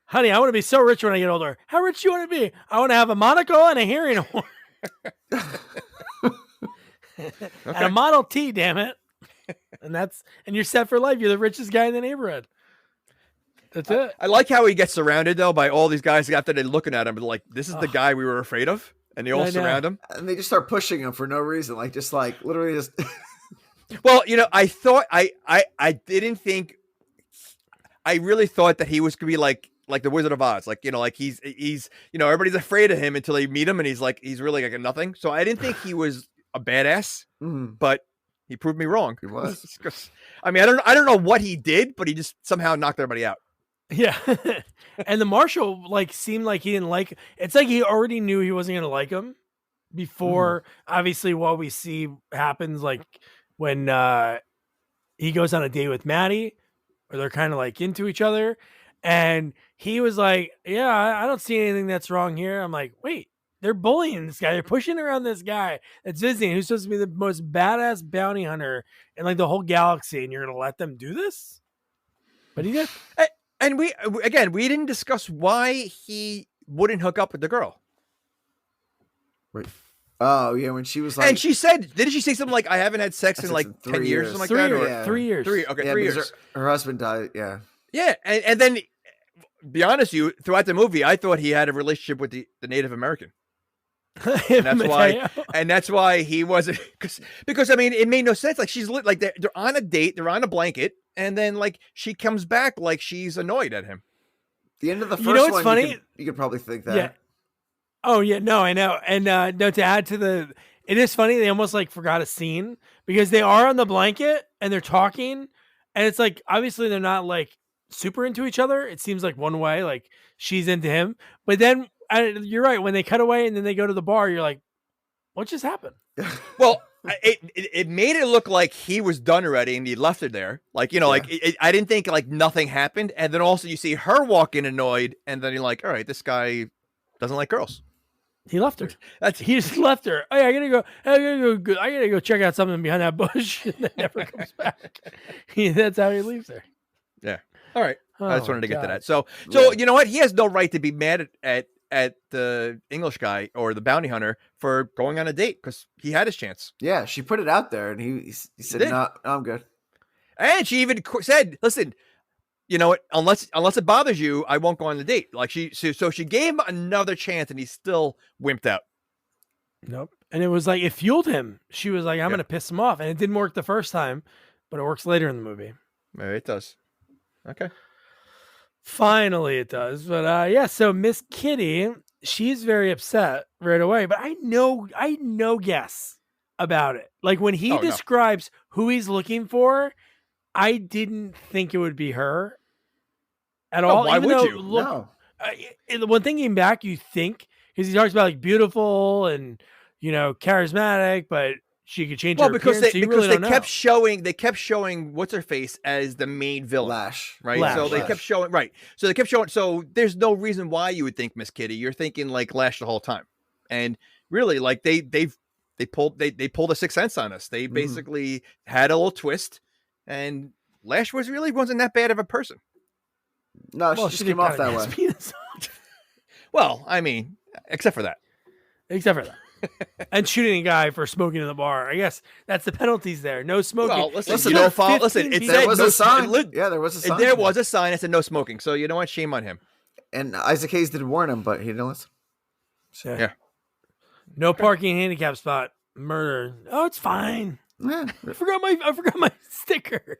Honey, I want to be so rich when I get older. How rich do you want to be? I want to have a monocle and a hearing horn. And a Model T, damn it. And you're set for life. You're the richest guy in the neighborhood. That's it. I like how he gets surrounded though by all these guys after they're looking at him, but like, this is the guy we were afraid of, and they all surround him. And they just start pushing him for no reason, like literally just. Well, I thought I didn't think. I really thought that he was gonna be like the Wizard of Oz, like he's everybody's afraid of him until they meet him, and he's really like a nothing. So I didn't think he was a badass, but he proved me wrong. He was. I mean, I don't know what he did, but he just somehow knocked everybody out. Yeah. And the marshal seemed like he didn't like. It's like he already knew he wasn't gonna like him before. Obviously, what we see happens like when he goes on a date with Maddie, or they're kind of like into each other. And he was like, yeah, I don't see anything that's wrong here. I'm like, wait, they're bullying this guy. They're pushing around this guy that's visiting, who's supposed to be the most badass bounty hunter in like the whole galaxy. And you're going to let them do this? But he did. And we didn't discuss why he wouldn't hook up with the girl. Wait. Oh, yeah, when she was like... And she said, didn't she say something like, I haven't had sex in like 10 years or something like that? Yeah. 3 years. 3 years. Her husband died, yeah. Yeah, and then, be honest with you, throughout the movie, I thought he had a relationship with the Native American. And that's why he wasn't, because I mean, it made no sense. Like she's like they're on a date, they're on a blanket, and then like she comes back like she's annoyed at him. The end of the first You know what's one, funny? You could probably think that. Yeah. Oh yeah, no, I know. And no, to add to it is funny. They almost like forgot a scene because they are on the blanket and they're talking, and it's like obviously they're not like super into each other. It seems like one way, like she's into him, but then you're right. When they cut away and then they go to the bar, you're like, what just happened? Well, it made it look like he was done already and he left her there. Like, like I didn't think like nothing happened. And then also you see her walk in annoyed, and then you're like, all right, this guy doesn't like girls. He left her. He just left her. Oh, yeah, I gotta go check out something behind that bush. And then never comes back. That's how he leaves her. Yeah. All right. I just wanted to get to God. that. So you know what? He has no right to be mad at the English guy or the bounty hunter for going on a date because he had his chance. Yeah, she put it out there, and he said, "No, I'm good." And she even said, "Listen, you know what? Unless it bothers you, I won't go on the date." Like she gave him another chance, and he still wimped out. Nope. And it was like it fueled him. She was like, "I'm gonna piss him off," and it didn't work the first time, but it works later in the movie. Maybe it does. Okay. Finally, it does. But yeah. So Miss Kitty, she's very upset right away. But I know guess about it. Like when he describes who he's looking for, I didn't think it would be her at all. Why Even would though, you? Look, when thinking back, you think because he talks about like beautiful and charismatic, but she could change her because appearance, they kept showing what's her face as the main villain, Lash, right? So they kept showing So there's no reason why you would think Miss Kitty. You're thinking like Lash the whole time, and really like they pulled a Sixth Sense on us. They basically had a little twist, and Lash wasn't that bad of a person. No, she just came off that way. Well, I mean, except for that. And shooting a guy for smoking in the bar. I guess that's the penalties there. No smoking. Well, listen, there was a sign. There was a sign. There was a sign that said no smoking. So you know what? Shame on him. And Isaac Hayes did warn him, but he didn't listen. So, yeah. No parking handicap spot. Murder. Oh, it's fine. Yeah. I forgot my sticker.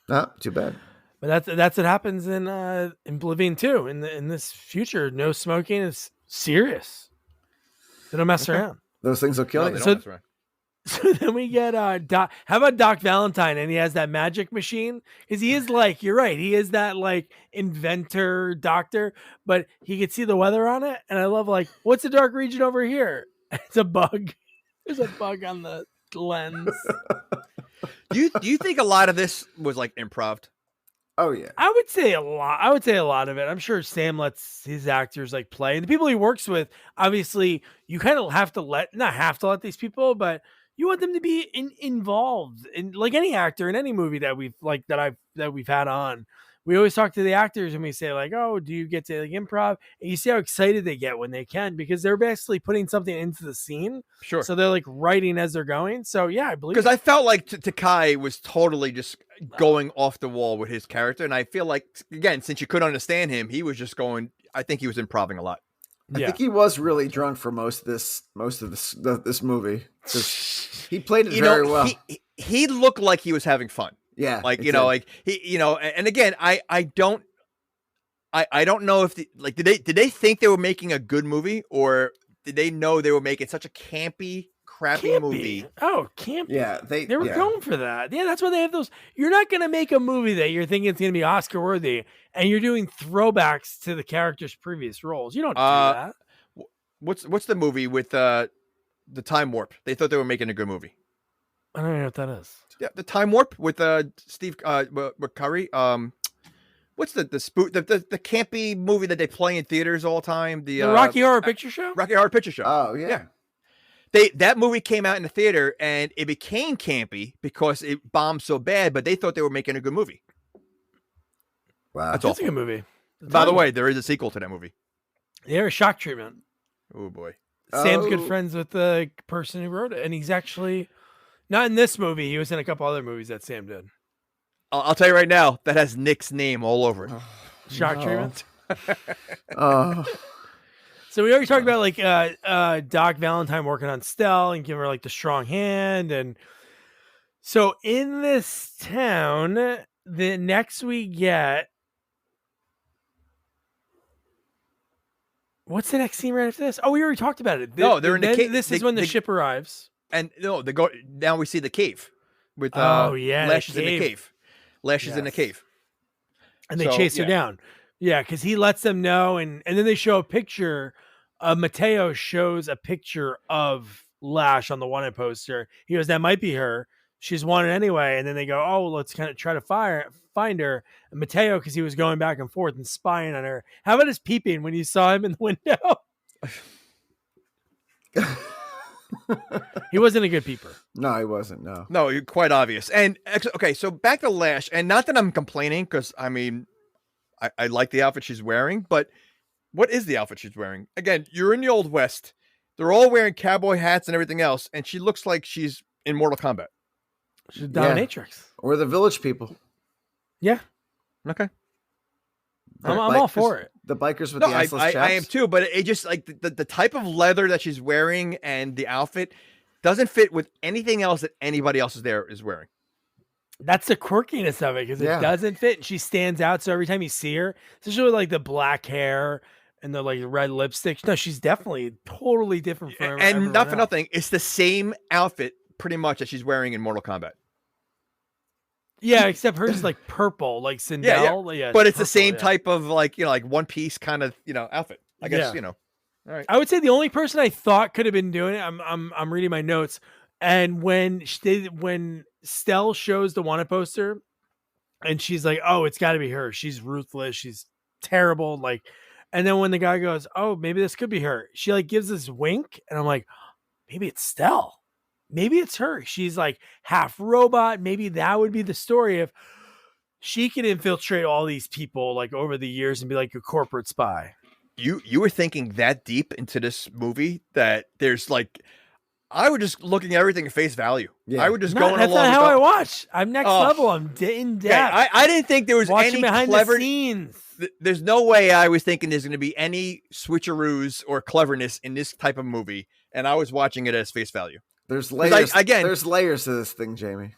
No, too bad. But that's what happens in Oblivion 2. In this future, no smoking is serious. They don't mess around. Those things will kill you. So then we get Doc. How about Doc Valentine? And he has that magic machine because he is like, you're right. He is that like inventor doctor, but he could see the weather on it. And I love like, what's the dark region over here? It's a bug. There's a bug on the lens. Do you think a lot of this was like improv? Oh yeah, I would say a lot of it. I'm sure Sam lets his actors like play, and the people he works with. Obviously, you kind of have to not have to let these people, but you want them to be involved in like any actor in any movie that we've had on. We always talk to the actors and we say like, oh, do you get to like improv? And you see how excited they get when they can because they're basically putting something into the scene. Sure. So they're like writing as they're going. So yeah, I believe because I felt like Takei was totally just going off the wall with his character, and I feel like again, since you couldn't understand him, he was just going. I think he was improving a lot. I think he was really drunk for most of this movie. He played it very well. He looked like he was having fun. Yeah, like like he, and again, I don't know if did they think they were making a good movie or did they know they were making such a crappy movie? Oh, campy. Yeah, they were going for that. Yeah, that's why they have those. You're not going to make a movie that you're thinking it's going to be Oscar worthy, and you're doing throwbacks to the character's previous roles. You don't do that. What's the movie with the time warp? They thought they were making a good movie. I don't know what that is. Yeah, the time warp with Steve Curry. What's the campy movie that they play in theaters all the time? The Rocky Horror Picture Show. Rocky Horror Picture Show. Oh yeah. That movie came out in the theater and it became campy because it bombed so bad. But they thought they were making a good movie. Wow, that's a good movie. By the way, there is a sequel to that movie. Yeah, Shock Treatment. Oh boy. Sam's good friends with the person who wrote it, and he's actually. Not in this movie. He was in a couple other movies that Sam did. I'll tell you right now, that has Nick's name all over it. Shock treatment. So we already talked about like Doc Valentine working on Stell and giving her like the strong hand. And so in this town, the next we get What's the next scene right after this? Oh, we already talked about it. No, they're in the then cave. This is when the ship arrives. And no, they go. Now we see the cave with Lash is in the cave. Lash is in the cave, and they chase her down. Yeah, because he lets them know, and then they show a picture. Mateo shows a picture of Lash on the wanted poster. He goes, "That might be her. She's wanted anyway." And then they go, "Oh, well, let's kind of try to find her." And Mateo, because he was going back and forth and spying on her. How about his peeping when you saw him in the window? He wasn't a good peeper. No, he wasn't. No, you're quite obvious. And okay, so back to Lash, and not that I'm complaining, because I mean, I like the outfit she's wearing, but what is the outfit she's wearing? Again, you're in the Old West. They're all wearing cowboy hats and everything else, and she looks like she's in Mortal Kombat. She's a dominatrix. Or the Village People. Yeah. Okay. I'm all for it. The bikers with the assless chaps. I am too, but it just like the type of leather that she's wearing and the outfit doesn't fit with anything else that anybody else is wearing. That's the quirkiness of it, because it doesn't fit. And she stands out. So every time you see her, especially with like the black hair and the like red lipstick, no, she's definitely totally different from and not for nothing, it's the same outfit pretty much that she's wearing in Mortal Kombat. Yeah, except hers is like purple, like Sindel. Yeah, but it's the same type of like, like one piece kind of, outfit. I guess, All right. I would say the only person I thought could have been doing it, I'm reading my notes, and when Stell shows the wanted poster and she's like, "Oh, it's got to be her. She's ruthless. She's terrible." Like, and then when the guy goes, "Oh, maybe this could be her," she like gives this wink, and I'm like, maybe it's Stell. Maybe it's her. She's like half robot. Maybe that would be the story of she can infiltrate all these people like over the years and be like a corporate spy. You were thinking that deep into this movie that there's like, I was just looking at everything at face value. Yeah. I would just going along. That's not how I watch. I'm next level. I'm in depth. Yeah, I didn't think there was watching any behind clever the scenes. There's no way I was thinking there's going to be any switcheroos or cleverness in this type of movie, and I was watching it as face value. There's layers. There's layers to this thing, Jamie.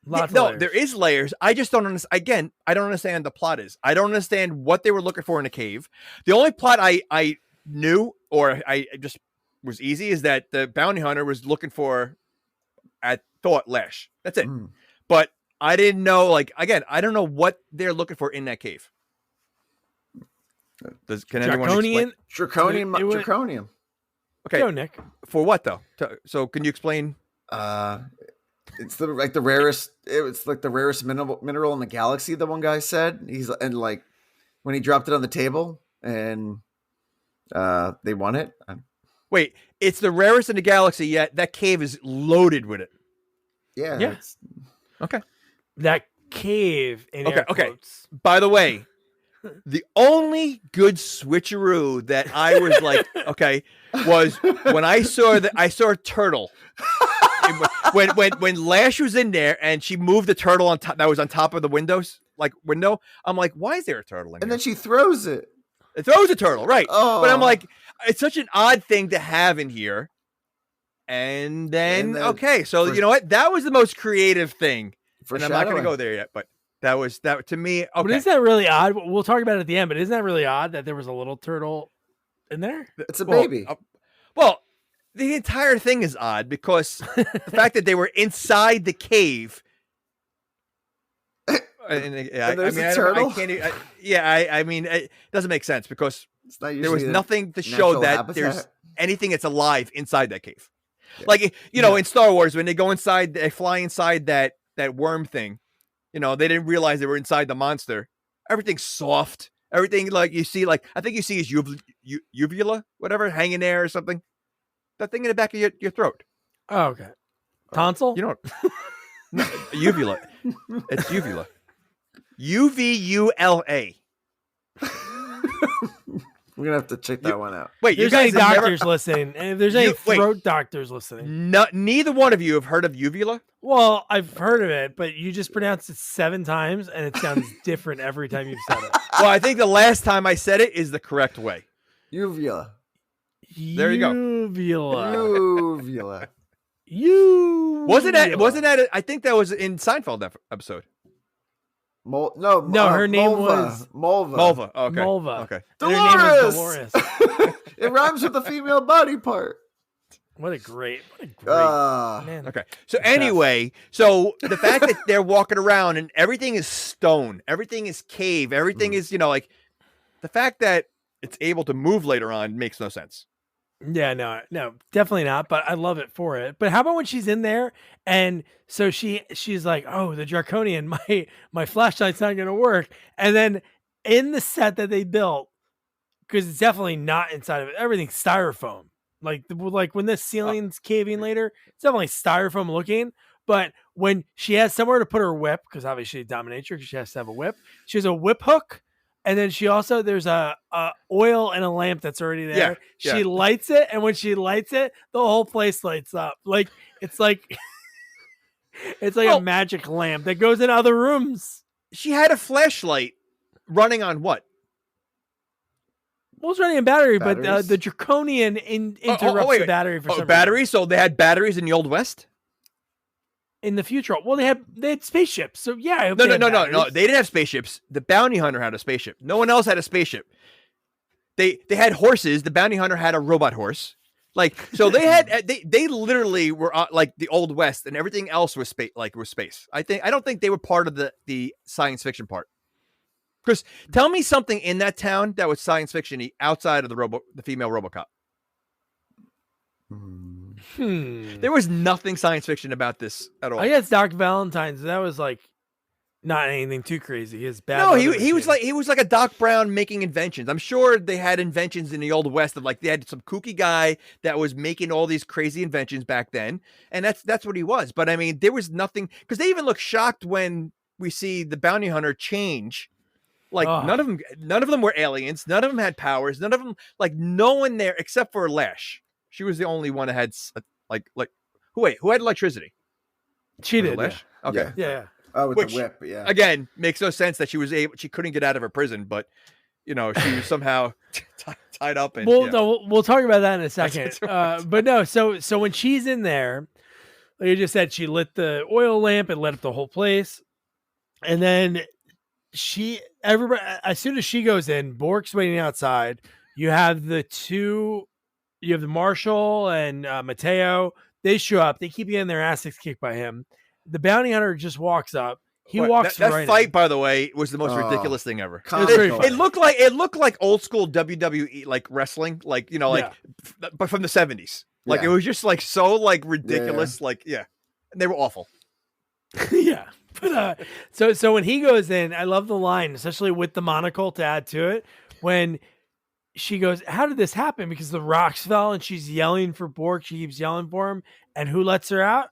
Layers. There is layers. I just don't understand. Again, I don't understand the plot is. I don't understand what they were looking for in a cave. The only plot I knew, or I just was easy, is that the bounty hunter was looking for, I thought, Lash. That's it. But I didn't know, like, again, I don't know what they're looking for in that cave. Can anyone explain? Draconium. Okay. Go, Nick. For what though? So can you explain? It's the rarest. It's like the rarest mineral in the galaxy. The one guy said like when he dropped it on the table and they won it. Wait, it's the rarest in the galaxy. Yet that cave is loaded with it. Yeah. Okay. That cave. In air quotes. By the way, the only good switcheroo that I was like, okay, was when I saw a turtle. when Lash was in there and she moved the turtle on top that was on top of the window. I'm like, why is there a turtle in there? And then she throws it. It throws a turtle, right? Oh. But I'm like, it's such an odd thing to have in here. And then okay, so you know what? That was the most creative thing. And I'm not going to go there yet, but that to me. Okay. But isn't that really odd? We'll talk about it at the end. But isn't that really odd that there was a little turtle in there? It's a baby. Well, the entire thing is odd because the fact that they were inside the cave. There's a turtle. I mean, it doesn't make sense because there was nothing to show that there's anything that's alive inside that cave. Yeah. Like in Star Wars when they go inside, they fly inside that worm thing. They didn't realize they were inside the monster. Everything's soft. Everything like you see, like I think you see his uvula, whatever, hanging there or something. That thing in the back of your throat. Oh, okay. Tonsil? You don't. No, uvula. It's uvula. UVULA. We're gonna have to check that one out. Wait, there's any doctors listening, and if there's any throat doctors listening, neither one of you have heard of uvula. Well, I've heard of it, but you just pronounced it 7 times, and it sounds different every time you've said it. Well, I think the last time I said it is the correct way. Uvula. There you go. Uvula. Wasn't that? I think that was in Seinfeld episode. No, her name was Mulva. Mulva. Okay. Mulva. Okay. Dolores. Her name was Dolores. It rhymes with the female body part. What a great man. Okay. So anyway, so the fact that they're walking around and everything is stone, everything is cave, everything is, like the fact that it's able to move later on makes no sense. Yeah, no, definitely not. But I love it for it. But how about when she's in there and so she's like, oh, the draconian, my flashlight's not going to work. And then in the set that they built, because it's definitely not inside of it, everything's styrofoam. Like when the ceiling's caving later, it's definitely styrofoam looking. But when she has somewhere to put her whip, because obviously she's a dominatrix, because she has to have a whip. She has a whip hook, and then there's a oil and a lamp that's already there. Yeah. She lights it, and when she lights it, the whole place lights up. Like it's like a magic lamp that goes in other rooms. She had a flashlight running on what? Well, it's running a battery, Batteries? but the draconian interrupts the battery for some reason. Batteries? So they had batteries in the Old West? In the future. Well, they had spaceships. So yeah. I hope No. they had batteries. They didn't have spaceships. The bounty hunter had a spaceship. No one else had a spaceship. They had horses. The bounty hunter had a robot horse. Like, so they had they literally were like the Old West, and everything else was space. I don't think they were part of the science fiction part. Because tell me something in that town that was science fiction-y outside of the female RoboCop. There was nothing science fiction about this at all. I guess Doc Valentine's. That was like not anything too crazy. His bad. No, he was like a Doc Brown making inventions. I'm sure they had inventions in the Old West of like they had some kooky guy that was making all these crazy inventions back then, and that's what he was. But I mean, there was nothing because they even look shocked when we see the bounty hunter change. Like none of them were aliens. None of them had powers. None of them, like no one there except for Lash. She was the only one that had who had electricity? She did. Lash? Yeah. Okay. Yeah. Oh, with the whip. Yeah. Again, makes no sense that she couldn't get out of her prison, but she was somehow tied up. And we'll talk about that in a second. Right. But no, so when she's in there, like you just said, she lit the oil lamp and lit up the whole place, and then everybody, as soon as she goes in, Bork's waiting outside. You have the Marshal and Mateo. They show up. They keep getting their asses kicked by him. The bounty hunter just walks up. He walks that right fight, in. by the way, was the most ridiculous thing ever. It looked like old school WWE like wrestling, but from the 70s. Like it was just like so like ridiculous. And they were awful. Yeah. But, so when he goes in, I love the line, especially with the monocle to add to it, when she goes, how did this happen? Because the rocks fell and she's yelling for Bork. She keeps yelling for him. And who lets her out?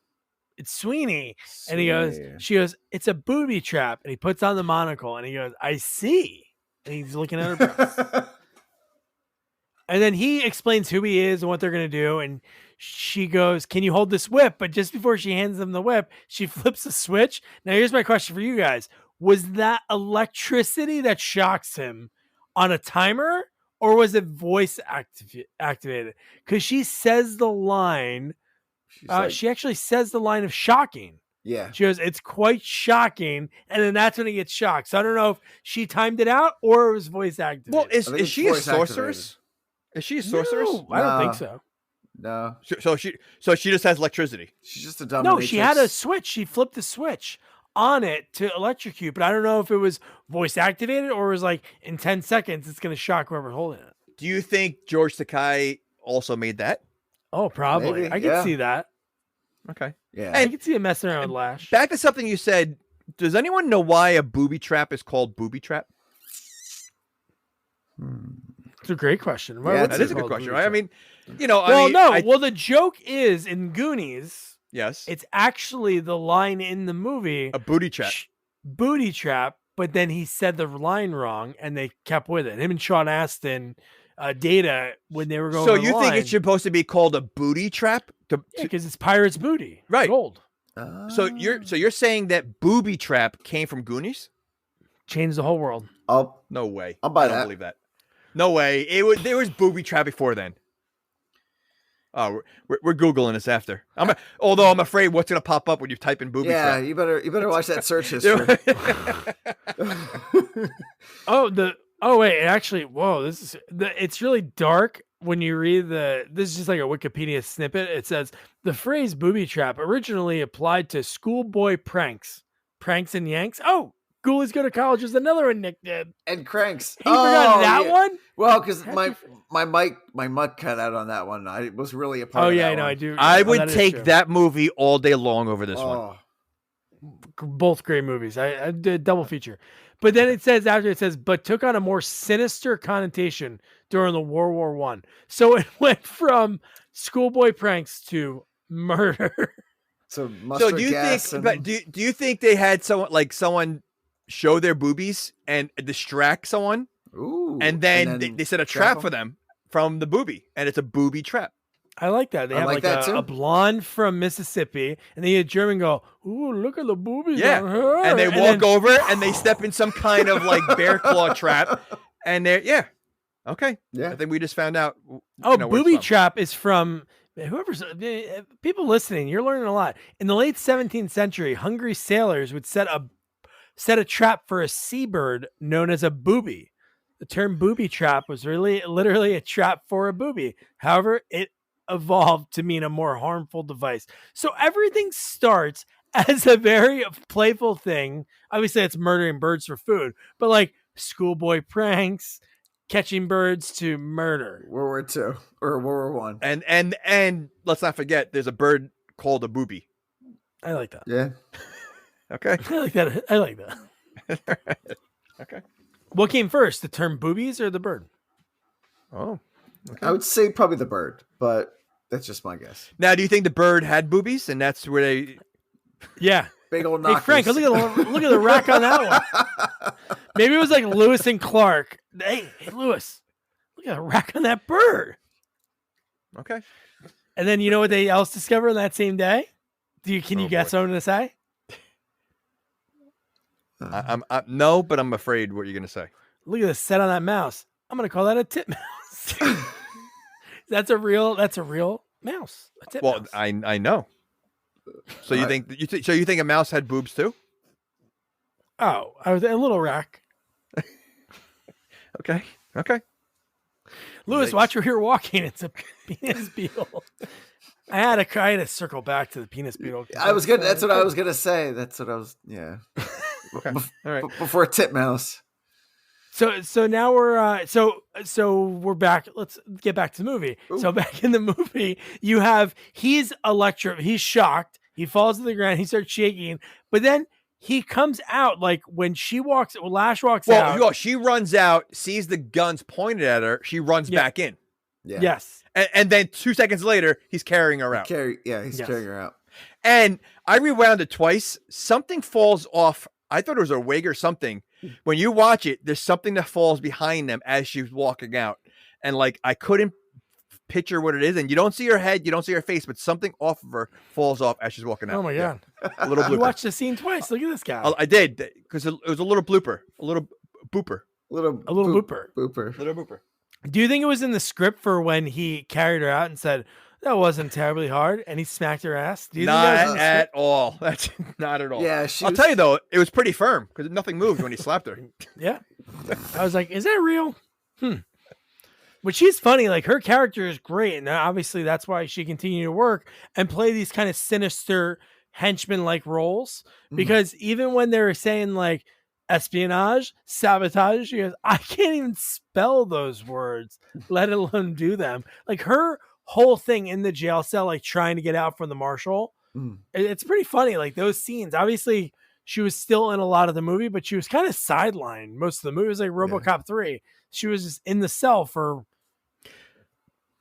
It's Sweeney. And she goes, it's a booby trap. And he puts on the monocle and he goes, I see. And he's looking at her breasts. And then he explains who he is and what they're going to do. And she goes, can you hold this whip? But just before she hands him the whip, she flips a switch. Now, here's my question for you guys. Was that electricity that shocks him on a timer? Or was it voice activated? Because she says the line. She actually says the line of shocking. Yeah. She goes, it's quite shocking. And then that's when he gets shocked. So I don't know if she timed it out or it was voice activated. Well, is she a sorceress? Is she a sorceress? No, I don't think so. No. So she just has electricity. She's just a dominatrix. No, she had a switch. She flipped the switch on it to electrocute. But I don't know if it was voice activated or it was like in 10 seconds, it's going to shock whoever's holding it. Do you think George Takei also made that? Oh, probably. Maybe, I can see that. Okay. Yeah. I can see him messing around with Lash. Back to something you said. Does anyone know why a booby trap is called booby trap? It's a great question. That is a good question, right? I mean, the joke is in Goonies. Yes. It's actually the line in the movie. A booty trap. Booty trap. But then he said the line wrong and they kept with it. Him and Sean Astin Data when they were going. So you think it's supposed to be called a booty trap? Because it's pirate's booty, right? Gold. So you're saying that booby trap came from Goonies? Changed the whole world. No way. I'll buy I don't believe that. No way. There was booby trap before then. Oh, we're Googling this after. Although I'm afraid what's going to pop up when you type in booby trap. Yeah, you better watch that search history. Wait, actually, whoa, it's really dark when you read this is just like a Wikipedia snippet. It says the phrase booby trap originally applied to schoolboy pranks and yanks. Oh, Ghoulies Go to College is another one Nick did. And Cranks. He forgot that one? Well, because my mic cut out on that one. I was really a part of that one. I do. I would take that movie all day long over this one. Both great movies. I did double feature. But then it says but took on a more sinister connotation during the World War I. So it went from schoolboy pranks to murder. So do you think? Do you think they had someone show their boobies and distract someone? Ooh, and then they set a trap for them from the boobie, and it's a booby trap. I like that. They have like a blonde from Mississippi, and then you German go, "Ooh, look at the boobies on her," and they walk over and they step in some kind of like bear claw trap, and they're okay. Yeah, I think we just found out. Booby trap is from whoever's people listening. You're learning a lot. In the late 17th century, hungry sailors would set a trap for a seabird known as a booby. The term booby trap was literally a trap for a booby. However, it evolved to mean a more harmful device. So everything starts as a very playful thing. Obviously, it's murdering birds for food, but like schoolboy pranks, catching birds to murder. World War II or World War I. And let's not forget, there's a bird called a booby. I like that. Yeah. Okay. I like that. Okay. What came first, the term boobies or the bird? Oh. Okay. I would say probably the bird, but that's just my guess. Now, do you think the bird had boobies, and that's where they? Yeah, big old knockers. Hey Frank, look at the rack on that one. Maybe it was like Lewis and Clark. Hey Lewis, look at the rack on that bird. Okay. And then you know what they else discovered on that same day? Can you guess what I'm going to say? No, but I'm afraid what you're going to say. Look at the set on that mouse. I'm going to call that a tit mouse. That's a real mouse. A tit mouse. I know. So you think a mouse had boobs too? Oh, I was a little rack. Okay. Lewis, watch where you're walking. It's a penis beetle. I had to circle back to the penis beetle. That's what I was gonna say. That's what I was. Yeah. Okay. All right. Before titmouse. So now we're back. Let's get back to the movie. Ooh. So back in the movie, you have he's shocked. He falls to the ground. He starts shaking, but then he comes out like when Lash walks out. Well, she runs out, sees the guns pointed at her. She runs back in. Yeah. Yes. And then 2 seconds later, he's carrying her out. He's carrying her out. And I rewound it twice. Something falls off. I thought it was a wig or something. When you watch it, there's something that falls behind them as she's walking out. And like, I couldn't picture what it is. And you don't see her head, you don't see her face, but something off of her falls off as she's walking out. Oh my God. A little blooper. You watched the scene twice. Look at this guy. I did, because it was a little blooper, a little booper. A little booper. Little booper. Do you think it was in the script for when he carried her out and said, that wasn't terribly hard, and he smacked her ass? Do you think that was at all. That's not at all. Yeah, I'll tell you though, it was pretty firm because nothing moved when he slapped her. Yeah, I was like, "Is that real?" But she's funny. Like her character is great, and obviously that's why she continued to work and play these kind of sinister henchman-like roles. Because even when they were saying like espionage, sabotage, she goes, "I can't even spell those words, let alone do them." Like her whole thing in the jail cell, like trying to get out from the marshal. It's pretty funny. Like those scenes, obviously she was still in a lot of the movie, but she was kind of sidelined most of the movie. It was like RoboCop 3. She was just in the cell for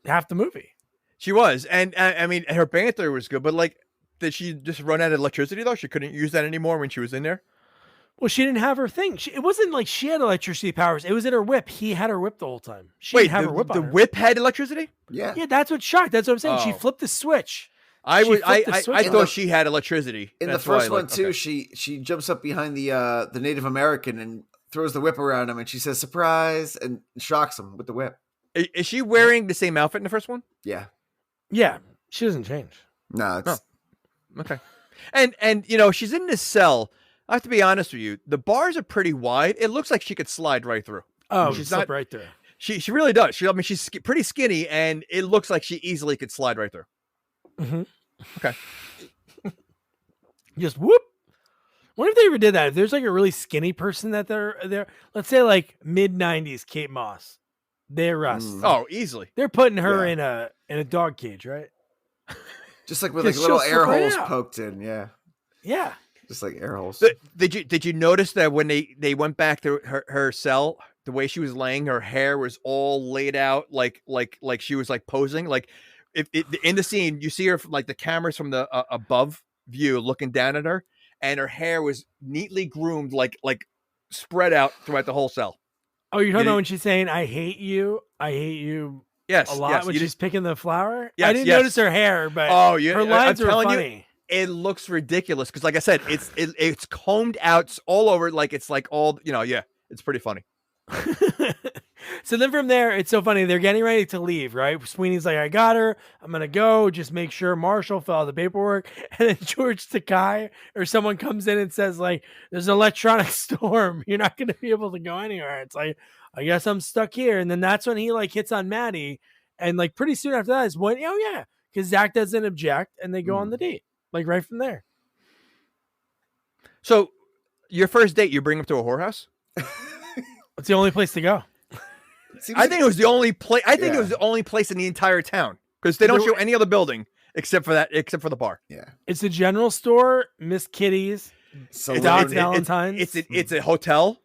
half the movie. She was. And I mean, her banter was good, but like, did she just run out of electricity though? She couldn't use that anymore when she was in there? Well, she didn't have her thing. It wasn't like she had electricity powers. It was in her whip. He had her whip the whole time. She didn't have her whip on her. The whip had electricity? Yeah. Yeah, that's what shocked. That's what I'm saying. She flipped the switch. I thought she had electricity. In the first one too, she jumps up behind the Native American and throws the whip around him, and she says "surprise" and shocks him with the whip. Is she wearing the same outfit in the first one? Yeah. Yeah, she doesn't change. No, it's okay. And you know, she's in this cell. I have to be honest with you. The bars are pretty wide. It looks like she could slide right through. Oh, she's not right there. She really does. I mean, she's pretty skinny, and it looks like she easily could slide right through. Mm-hmm. Okay. Just whoop. What if they ever did that? If there's like a really skinny person that they're there, let's say like mid-90s Kate Moss, they arrest. Oh, easily. They're putting her in a dog cage, right? Just like with like little air holes poked in. Yeah. Yeah. Just like air holes. Did you notice that when they went back to her cell, the way she was laying, her hair was all laid out like she was like posing. Like if in the scene, you see her from, like the cameras from the above view looking down at her, and her hair was neatly groomed, like spread out throughout the whole cell. Oh, you're talking about when she's saying, I hate you. Yes, a lot yes, when she's picking the flower. Yes, I didn't notice her hair, but her lines are funny. It looks ridiculous because, like I said, it's combed out all over, like it's like all it's pretty funny. So then from there, it's so funny. They're getting ready to leave, right? Sweeney's like, I got her. I'm going to go. Just make sure Marshall fill out the paperwork. And then George Takei or someone comes in and says, like, there's an electronic storm. You're not going to be able to go anywhere. It's like, I guess I'm stuck here. And then that's when he like hits on Maddie. And like pretty soon after that is when, because Zach doesn't object and they go on the date, like right from there. So your first date, you bring him to a whorehouse? It's the only place to go. I think it was the only place. I think it was the only place in the entire town because they don't show any other building except for the bar. Yeah, it's a general store, Miss Kitty's, Doc Valentine's. It's a hotel.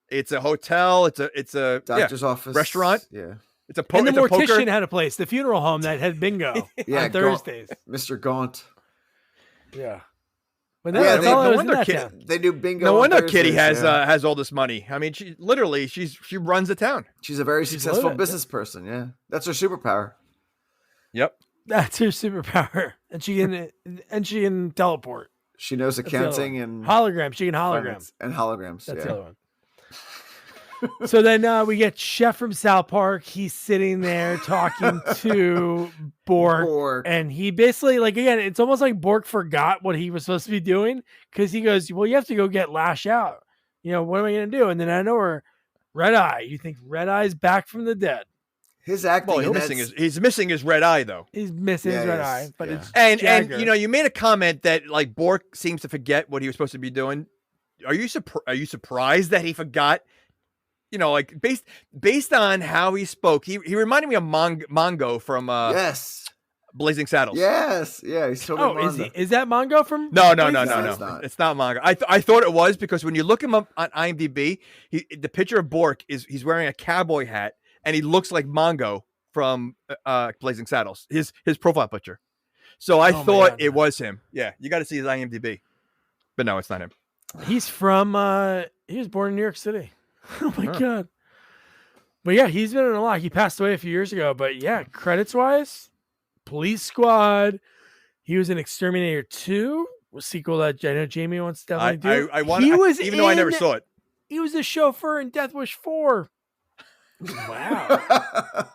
It's a hotel. It's a doctor's office, restaurant. Yeah, it's a and the mortician had a place. The funeral home that had bingo on Thursdays. Mr. Gaunt. Yeah. But no wonder they do bingo. No wonder Kitty has all this money. I mean, she runs the town. She's a very successful business person. Yeah, that's her superpower. Yep, that's her superpower, and she can teleport. She knows accounting and hologram. She can hologram and holograms. That's the other one. So then we get Chef from South Park. He's sitting there talking to Bork, and he basically, like, again, it's almost like Bork forgot what he was supposed to be doing because he goes, well, you have to go get Lash out. What am I going to do? And then I know her, Red Eye. You think Red Eye's back from the dead. His acting. Well, he's missing his red eye, though. He's missing his red eye, but it's and you made a comment that like Bork seems to forget what he was supposed to be doing. Are you surprised that he forgot? Like based on how he spoke, he reminded me of Mongo from Blazing Saddles. Yes, yeah, he's totally. Is that Mongo from? No. It's not Mongo. I thought it was because when you look him up on IMDb, the picture of Bork he's wearing a cowboy hat and he looks like Mongo from Blazing Saddles. His profile picture. So I thought it was him. Yeah, you got to see his IMDb, but no, it's not him. He's from. He was born in New York City. Oh my God. But yeah, he's been in a lot. He passed away a few years ago, but yeah, credits wise, Police Squad. He was in Exterminator 2, a sequel that I know Jamie wants to definitely do. Even though I never saw it. He was a chauffeur in Death Wish 4. Wow.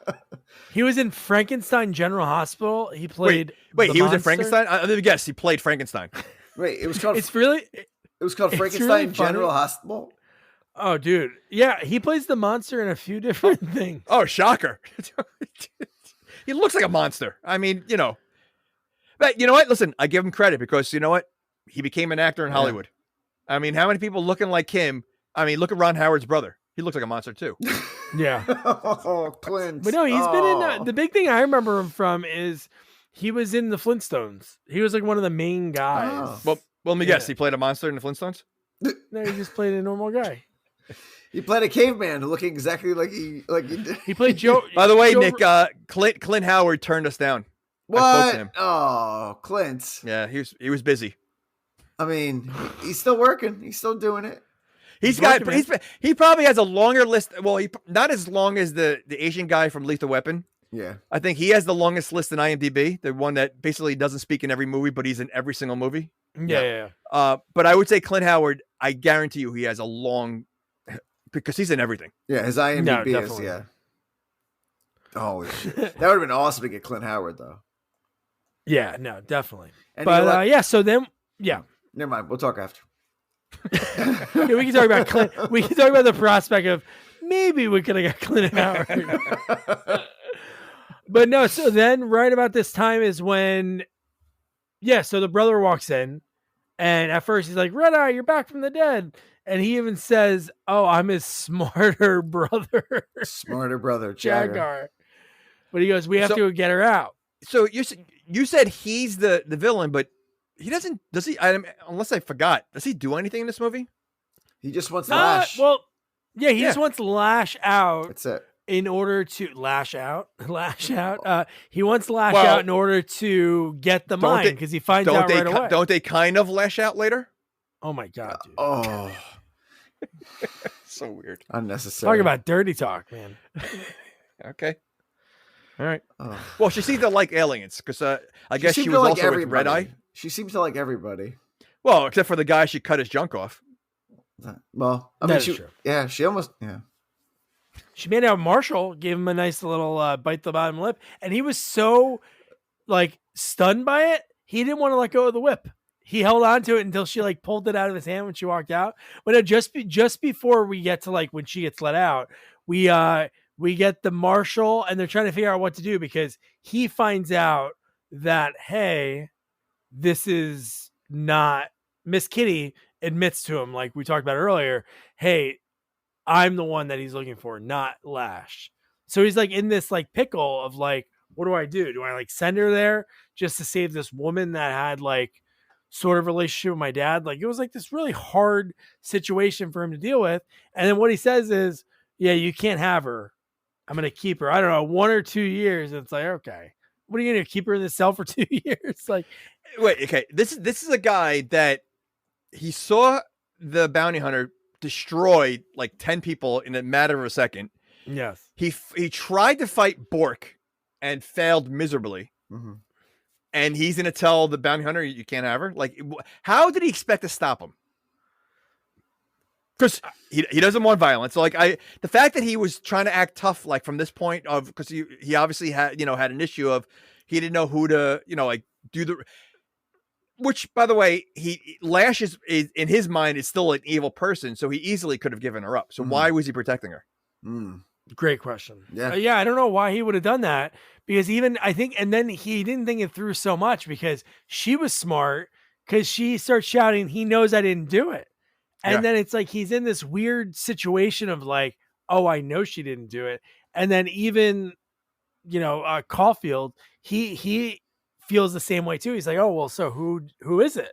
He was in Frankenstein General Hospital. He played Wait, he was in Frankenstein? Let me guess, he played Frankenstein. Wait, it was called It was called Frankenstein General Hospital. Oh, dude. Yeah, he plays the monster in a few different things. Oh, shocker. He looks like a monster. I mean, But you know what? Listen, I give him credit because you know what? He became an actor in Hollywood. I mean, how many people looking like him? I mean, look at Ron Howard's brother. He looks like a monster too. Yeah. Oh, Clint. But no, he's been in... the big thing I remember him from is he was in the Flintstones. He was like one of the main guys. Oh. Well, let me guess. He played a monster in the Flintstones? No, he just played a normal guy. He played a caveman looking exactly like he did. He played Joe. By the way, Nick, Clint Howard turned us down. What? I spoke to him. Oh, Clint. Yeah, he was busy. I mean, he's still working. He's still doing it. He probably has a longer list. Well, not as long as the Asian guy from Lethal Weapon. Yeah. I think he has the longest list in IMDb. The one that basically doesn't speak in every movie, but he's in every single movie. Yeah. But I would say Clint Howard, I guarantee you he has a long, because he's in everything. Yeah, his IMDb is, yeah. Holy shit. That would have been awesome to get Clint Howard, though. Yeah, no, definitely. And but so then, never mind. We'll talk after. We can talk about Clint. We can talk about the prospect of maybe we could have got Clint Howard. But no, so then right about this time is when, so the brother walks in, and at first he's like, Red Eye, you're back from the dead. And he even says, oh, I'm his smarter brother. Smarter brother, Jagger. But he goes, we have to go get her out. So you said he's the villain, but he doesn't, does he, unless I forgot, does he do anything in this movie? He just wants to Lash. Well, yeah, he just wants to lash out. That's it. In order to lash out. He wants to lash out in order to get the mine because he finds out right away. Don't they kind of lash out later? Oh my God, dude. Oh. So weird. Unnecessary. Talk about dirty talk, man. Okay. All right. Oh. Well, she seemed to like aliens because I guess she was like also with Red Eye. She seems to like everybody. Well, except for the guy she cut his junk off. Well, I mean, she almost, She made out Marshall, gave him a nice little bite the bottom lip, and he was so like stunned by it, he didn't want to let go of the whip. He held on to it until she like pulled it out of his hand when she walked out. But just before we get to like when she gets let out, we get the Marshall, and they're trying to figure out what to do because he finds out that, hey, this is not Miss Kitty admits to him, like we talked about earlier, hey, I'm the one that he's looking for, not Lash. So he's like in this like pickle of like, what do I do? Do I like send her there just to save this woman that had like sort of relationship with my dad? Like it was like this really hard situation for him to deal with. And then what he says is, yeah, you can't have her. I'm going to keep her. I don't know, 1 or 2 years. And it's like, okay, what are you going to keep her in the cell for 2 years? Like, wait, okay. This is a guy that he saw the bounty hunter destroy like 10 people in a matter of a second. Yes. He tried to fight Bork and failed miserably. Mm-hmm. And he's going to tell the bounty hunter, you can't have her. Like, how did he expect to stop him? Because he doesn't want violence. So like the fact that he was trying to act tough, like from this point of, because he obviously had an issue of, he didn't know who to, like do the, which, by the way, Lash is in his mind is still an evil person, so he easily could have given her up. So why was he protecting her? Great question. Yeah, I don't know why he would have done that, because even I think, and then he didn't think it through so much because she was smart, because she starts shouting, "He knows I didn't do it," and then it's like he's in this weird situation of like, "Oh, I know she didn't do it," and then even Caulfield, he feels the same way too. He's like, oh, well, so who is it?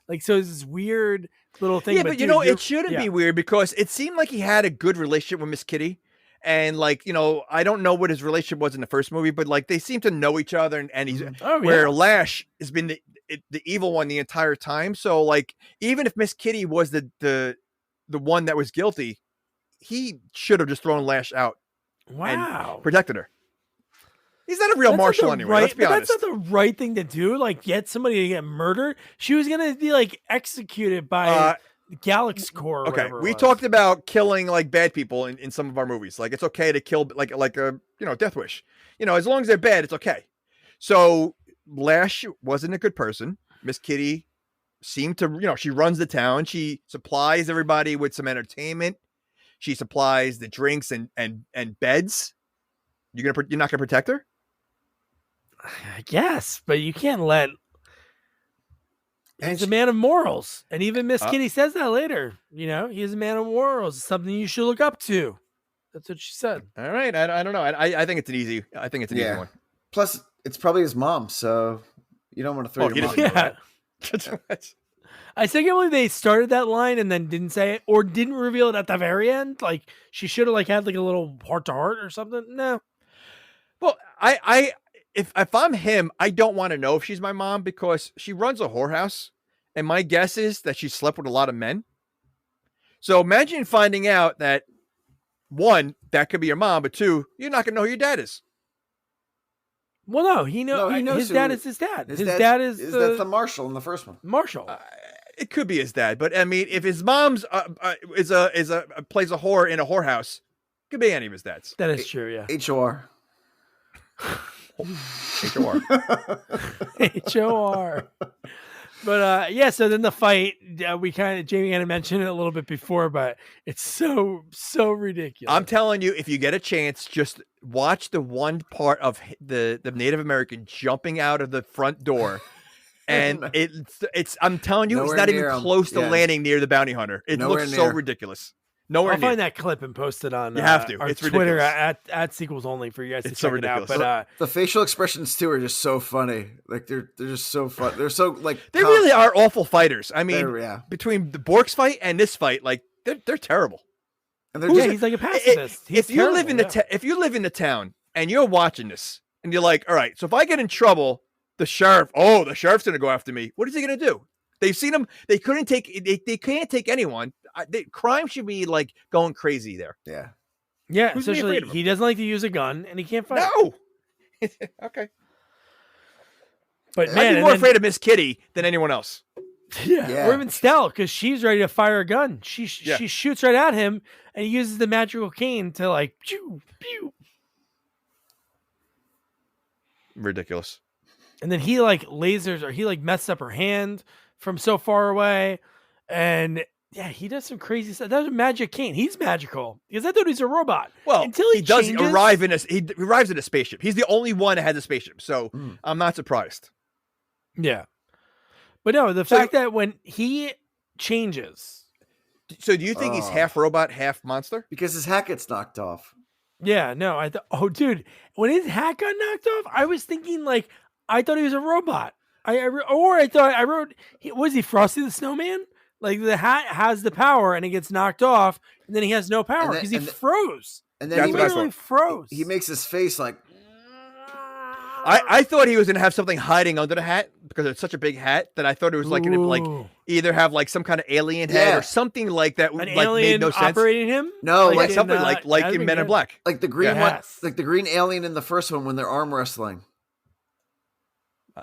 Like, so it's this weird little thing. Yeah, but dude, it shouldn't be weird because it seemed like he had a good relationship with Miss Kitty. And like, I don't know what his relationship was in the first movie, but like they seem to know each other, and he's where Lash has been the evil one the entire time. So like, even if Miss Kitty was the one that was guilty, he should have just thrown Lash out. Wow. And protected her. He's not a real marshal anyway. Let's be honest. That's not the right thing to do. Like, get somebody to get murdered. She was gonna be like executed by Galax Corps. Okay, we talked about killing like bad people in some of our movies. Like, it's okay to kill like a Death Wish. As long as they're bad, it's okay. So Lash wasn't a good person. Miss Kitty seemed to, she runs the town. She supplies everybody with some entertainment. She supplies the drinks and beds. You're not gonna protect her? I guess, but you can't let. He's a man of morals, and even Miss Kitty says that later. He's a man of morals. It's something you should look up to. That's what she said. All right, I don't know. I think it's an easy. I think it's an easy one. Plus, it's probably his mom, so you don't want to throw your mom. Yeah. I think they started that line and then didn't say it, or didn't reveal it at the very end. Like, she should have like had like a little heart to heart or something. No. Well, if I'm him, I don't want to know if she's my mom, because she runs a whorehouse, and my guess is that she slept with a lot of men. So imagine finding out that, one, that could be your mom, but two, you're not gonna know who your dad is. Well, no, he knows his dad is his dad. His dad is that's the marshal in the first one. Marshal. It could be his dad, but I mean, if his mom's plays a whore in a whorehouse, it could be any of his dads. That is true. Yeah. HOR. HOR. But yeah, so then the fight, Jamie kind of mentioned it a little bit before, but it's so ridiculous. I'm telling you, if you get a chance, just watch the one part of the Native American jumping out of the front door. And it's I'm telling you, Nowhere it's not even near close to landing near the bounty hunter. It Nowhere looks so near. ridiculous. Nowhere I'll near. find that clip and post it on You have to. our It's Twitter ridiculous. at sequels only for you guys to It's so check it out. ridiculous. But The facial expressions too are just so funny. Like they're just so fun. They're so like They really are awful fighters. I mean, yeah. between the Bork's fight and this fight, like they're terrible. And they're yeah, just, he's like a pacifist. If you live in if you live in the town and you're watching this and you're like, all right, so if I get in trouble, the sheriff's gonna go after me. What is he gonna do? They've seen him. They couldn't take. They can't take anyone. Crime should be like going crazy there. yeah. Yeah, Who's gonna be essentially, afraid of him? he doesn't like to use a gun and he can't fight. No. Okay. But I'd man, be and more then- afraid of Miss Kitty than anyone else. Yeah. or even Stell, because she's ready to fire a gun. She shoots right at him, and he uses the magical cane to like pew pew, Ridiculous. and then he like lasers or he like messes up her hand from so far away, and yeah, he does some crazy stuff. That's a magic cane. He's magical because I thought he was a robot. Well, until he does changes- arrive in he arrives in a spaceship. He's the only one that has a spaceship, so I'm not surprised. Yeah, but no, the fact that when he changes, So do you think he's half robot, half monster? Because his hat gets knocked off. yeah, no, I thought, oh, dude, when his hat got knocked off, I was thinking like I thought he was a robot. I wrote, was he Frosty the Snowman? Like the hat has the power and it gets knocked off, and then he has no power because he froze. And That's then what I literally froze. he makes his face like I thought he was gonna have something hiding under the hat because it's such a big hat that I thought it was like gonna like Ooh. either have like some kind of alien head Yeah. or something like that. An Like alien made no sense. operating him. No, Like like something in, like that'd in be Men in good. Black. like the green Yes. one, like the green alien in the first one when they're arm wrestling.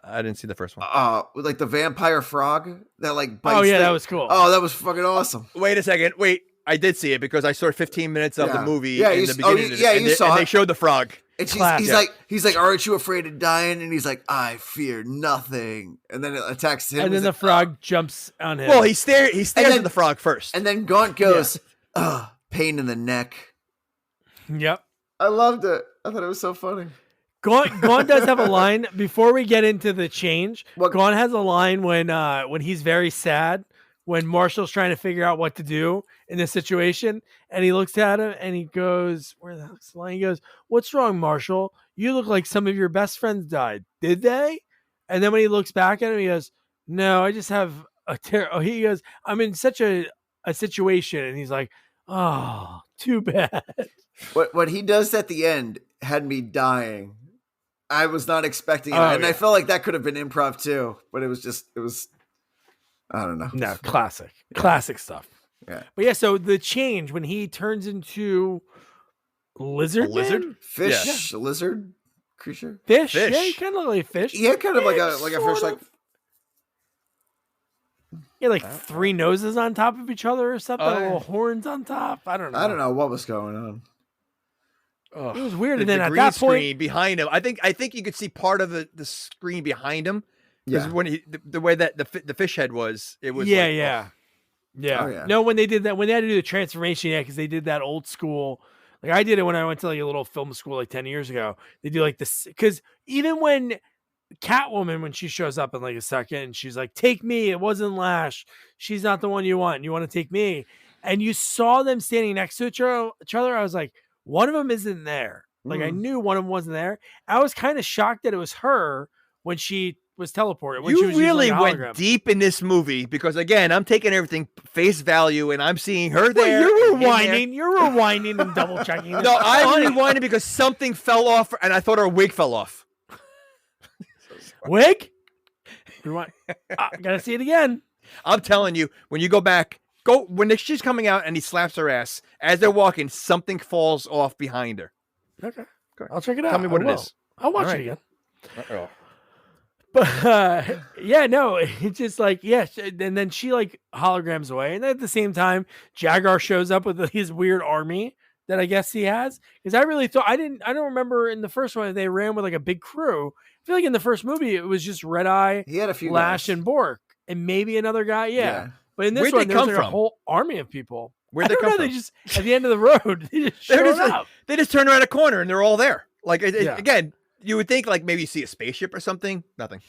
I didn't see the first one. With like the vampire frog that like bites. Oh yeah, the- that was cool. Oh, that was fucking awesome. Wait a second. Wait, I did see it because I saw 15 minutes of the Yeah. movie Yeah, in you the s- oh, beginning. yeah, and you they, saw and they it. showed the frog. And Classic. he's like, aren't you afraid of dying? And he's like, I fear nothing. And then it attacks him. and then He's the like, frog jumps on him. Well, he stares then- at the frog first. and then Gaunt goes, ugh, pain in the neck. Yep. I loved it. I thought it was so funny. Gaunt does have a line before we get into the change. What- Gaunt has a line when he's very sad, when Marshall's trying to figure out what to do in this situation, and he looks at him and he goes, "Where the heck's the line?" He goes, "What's wrong, Marshall? You look like some of your best friends died. Did they?" And then when he looks back at him, he goes, "No, I just have a he goes, "I'm in such a situation," and he's like, "Oh, too bad." What he does at the end had me dying. I was not expecting it. Oh, and yeah. I felt like that could have been improv too, but it was I don't know. No, classic stuff. Yeah. But yeah, so the change when he turns into lizard, A lizard? man? Fish, lizard creature. Fish, Fish. yeah, he kind of look like fish. Yeah, kind of like Yeah, a fish, sort like of. Yeah, like three noses on top of each other or something, Oh, yeah. little horns on top. I don't know. I don't know what was going on. It was weird. The, And then the at green that point, screen behind him, I think you could see part of the screen behind him. Because Yeah. when the way that the fish head was, it was yeah, like, yeah. Oh, yeah. No, when they did that, when they had to do the transformation, yeah, because they did that old school. Like I did it when I went to like a little film school like 10 years ago. They do like this because even when Catwoman, when she shows up in like a second, and she's like, "Take me, it wasn't Lash. She's not the one you want. You want to take me." And you saw them standing next to each other. I was like, one of them isn't there. Like I knew one of them wasn't there. I was kind of shocked that it was her when she was teleported. When she You was using, really like, a went hologram. deep in this movie because again, I'm taking everything face value and I'm seeing her Well, there. you're and him there. rewinding. You're rewinding and double checking. No, I'm rewinding because something fell off and I thought her wig fell off. Wig? Rewind. Gotta see it again. I'm telling you, when you go back, when she's coming out and he slaps her ass as they're walking, something falls off behind her. Okay. I'll check it out. Tell me what I it will. is. I'll watch All it right. again. Uh-oh. But yeah, no, it's just like, yeah. And then she like holograms away. And at the same time, Jaguar shows up with his weird army that I guess he has. Because I really thought, I don't remember in the first one, they ran with like a big crew. I feel like in the first movie, it was just Red Eye, He had a few Lash, guys. and Bork. and maybe another guy. Yeah. But in this Where'd one, they there's come like from? a whole army of people. Where'd I they don't come know, from? They just at the end of the road, they just They're showed just, up. they just turn around a corner and they're all there. Like Yeah. again, you would think like maybe you see a spaceship or something. Nothing.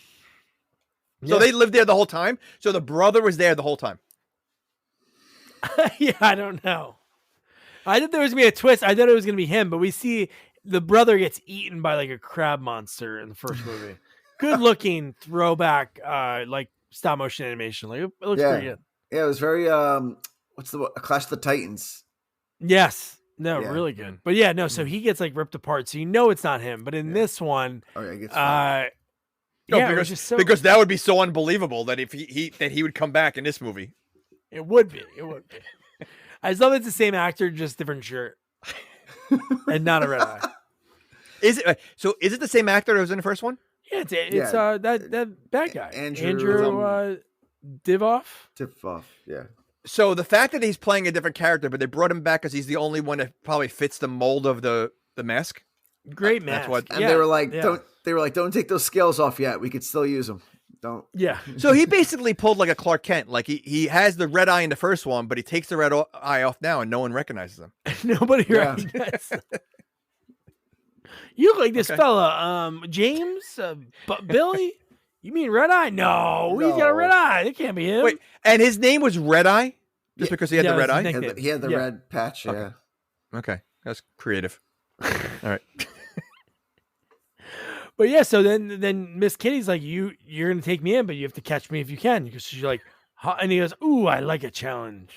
So Yeah. they lived there the whole time. So the brother was there the whole time. Yeah, I don't know. I thought there was gonna be a twist. I thought it was gonna be him, but we see the brother gets eaten by like a crab monster in the first movie. Good looking throwback, like stop motion animation. Like it looks pretty good. Yeah, it was very what's the Clash of the Titans. Yes. No, Yeah. really good. But yeah, no, so he gets like ripped apart. So you know it's not him. But in this one, Oh yeah, it gets No, yeah, it was just so, because that would be so unbelievable that if he would come back in this movie. it would be. It would be. I just love it's the same actor, just different shirt. And not a red eye. Is it so? Is it the same actor that was in the first one? Yeah, it's Yeah. that bad guy. Andrew, Divoff. tip off. Yeah. So the fact that he's playing a different character, but they brought him back because he's the only one that probably fits the mold of the mask. Great That's mask. what- And they were like, don't take those scales off yet. We could still use them. Don't. Yeah. So he basically pulled like a Clark Kent. Like he has the red eye in the first one, but he takes the eye off now, and no one recognizes him. Nobody Yeah. recognizes. You look like this Okay. fella, James, Billy. You mean Red Eye? No, he's got a No. red eye. It can't be him. Wait, and his name was Red Eye just because he had Yeah, the red it's eye. his He had the Yeah. red patch. Yeah. Okay, that's creative. All right. But yeah, so then Miss Kitty's like, you're gonna take me in, but you have to catch me if you can. Because she's like, huh? And he goes, ooh, I like a challenge.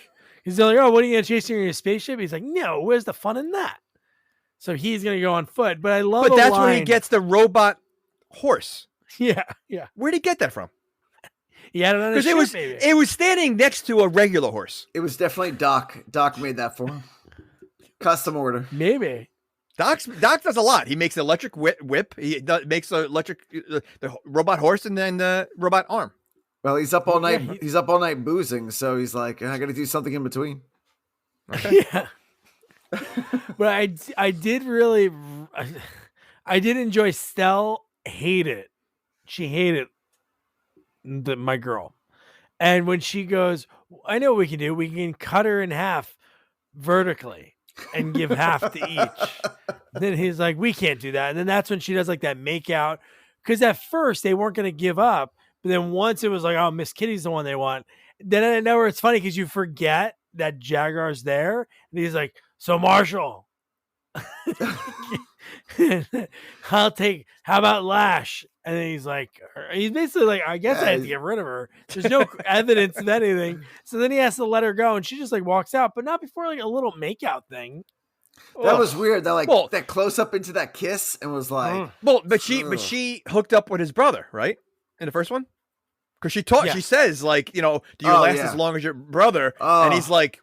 He's like, oh, what are you gonna chase in your spaceship? He's like, no, where's the fun in that? So he's gonna go on foot. But I love. But a that's where he line- gets the robot horse. Yeah, yeah. Where'd he get that from? He had it on his Because ship, maybe. it was standing next to a regular horse. It was definitely Doc. Doc made that for him. Custom order. Maybe. Doc does a lot. He makes an electric whip. He makes an electric the robot horse and then the robot arm. Well, he's up all night. Yeah, He's up all night boozing, so he's like, I got to do something in between. Yeah. But I did really, I did enjoy Stell. Hate it. She hated my girl. And when she goes, I know what we can do. We can cut her in half vertically and give half to each. Then he's like, we can't do that. And then that's when she does like that make out. Because at first they weren't going to give up. But then once it was like, oh, Miss Kitty's the one they want. Then I know where it's funny because you forget that Jaguar's there. And he's like, so Marshall, how about Lash? And then he's basically like, I guess I had to get rid of her. There's no evidence of anything. So then he has to let her go. And she just like walks out, but not before like a little makeout thing. That Ugh. was weird. That like Well- that close up into that kiss and was like, Well, but she hooked up with his brother, right? In the first one? Because Yeah. she says, like, you know, do you Oh, last yeah. as long as your brother? Oh. And he's like,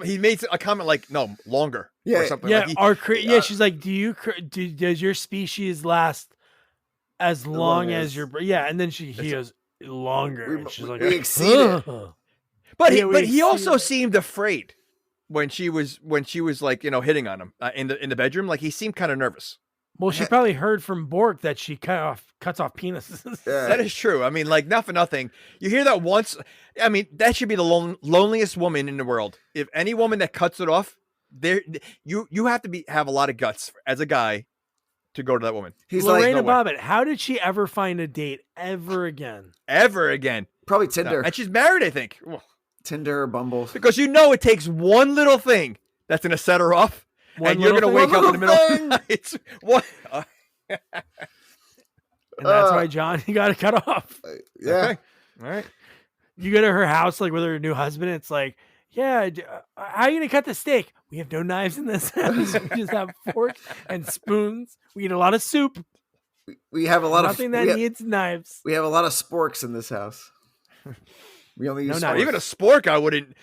he made a comment like, no, longer. Yeah, or something. Yeah, Like she's like, does your species last as long as your and then he goes longer. And she's like, we exceed it. "Ugh." but Yeah, we he see also it. seemed afraid when she was like, you know, hitting on him in the bedroom. Like he seemed kind of nervous. Well, she probably heard from Bork that she cuts off penises. Yeah. That is true. I mean, like, not for nothing. You hear that once. I mean, that should be the loneliest woman in the world. If any woman that cuts it off, you have to have a lot of guts as a guy to go to that woman. He's Lorena like, Bobbitt, how did she ever find a date ever again? Ever again. probably No. Tinder, And she's married, I think. Well, Tinder or Bumble. because you know it takes one little thing that's going to set her off. One and you're little going to thing? wake up in the middle of the night. What? And that's why, John, you got to cut off. Yeah. Okay. All right. You go to her house, like with her new husband. It's like, yeah, how are you going to cut the steak? We have no knives in this house. We just have forks and spoons. We eat a lot of soup. We have a lot Nothing of that needs knives. we have a lot of sporks in this house. We only use No sporks. knives. Even a spork, I wouldn't.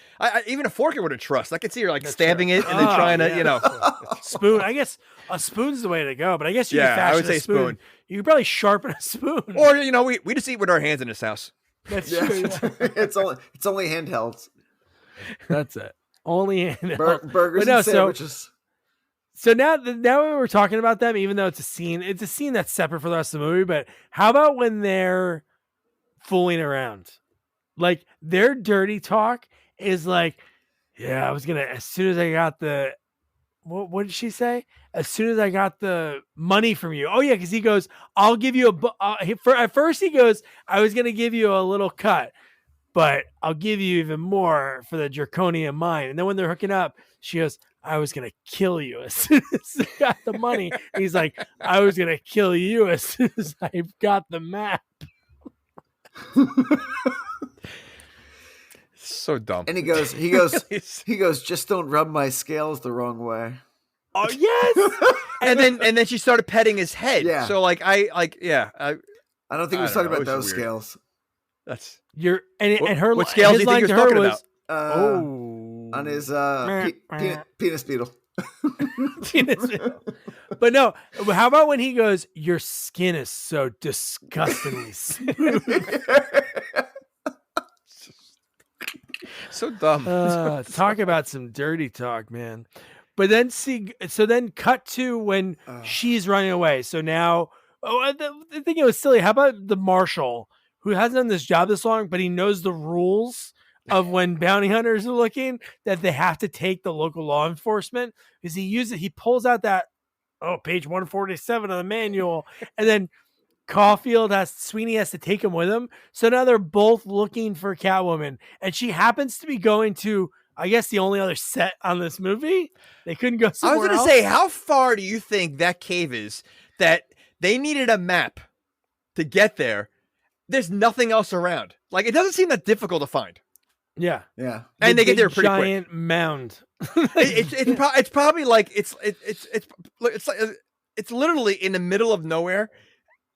even a fork, I wouldn't trust. I could see her like stabbing it and then Oh, trying to, yeah. you know. Spoon. I guess a spoon's the way to go, but I guess you Yeah, can I fashion would say a spoon. spoon. You could probably sharpen a spoon. Or you know, we just eat with our hands in this house. That's Yeah. true. Yeah. it's only handhelds. That's it. Only Burgers But no, and sandwiches. So now we're talking about them, even though it's a scene that's separate for the rest of the movie. But how about when they're fooling around? Like their dirty talk is like, yeah, I was gonna as soon as I got the what did she say? As soon as I got the money from you. Oh yeah, because he goes, I'll give you at first he goes, I was gonna give you a little cut, but I'll give you even more for the draconian mine. And then when they're hooking up, she goes, I was gonna kill you as soon as I got the money. He's like, I was gonna kill you as soon as I got the map. So dumb. And he goes, just don't rub my scales the wrong way. Oh yes. and then she started petting his head. Yeah. So like I don't think he was talking about those scales. That's and her. What scales do you think he was talking about? On his penis beetle. But no, how about when he goes, your skin is so disgustingly smooth. So dumb. Talk about some dirty talk, man. But then then cut to when she's running away. So now, I think it was silly. How about the marshal who hasn't done this job this long, but he knows the rules of when bounty hunters are looking, that they have to take the local law enforcement, because he pulls out page 147 of the manual, and then Sweeney has to take him with him. So now they're both looking for Catwoman, and she happens to be going to, I guess, the only other set on this movie. They couldn't go somewhere I was going to say, how far do you think that cave is that they needed a map to get there? There's nothing else around. Like, it doesn't seem that difficult to find. Yeah. And they get there pretty quick. Giant mound. It's probably like it's literally in the middle of nowhere,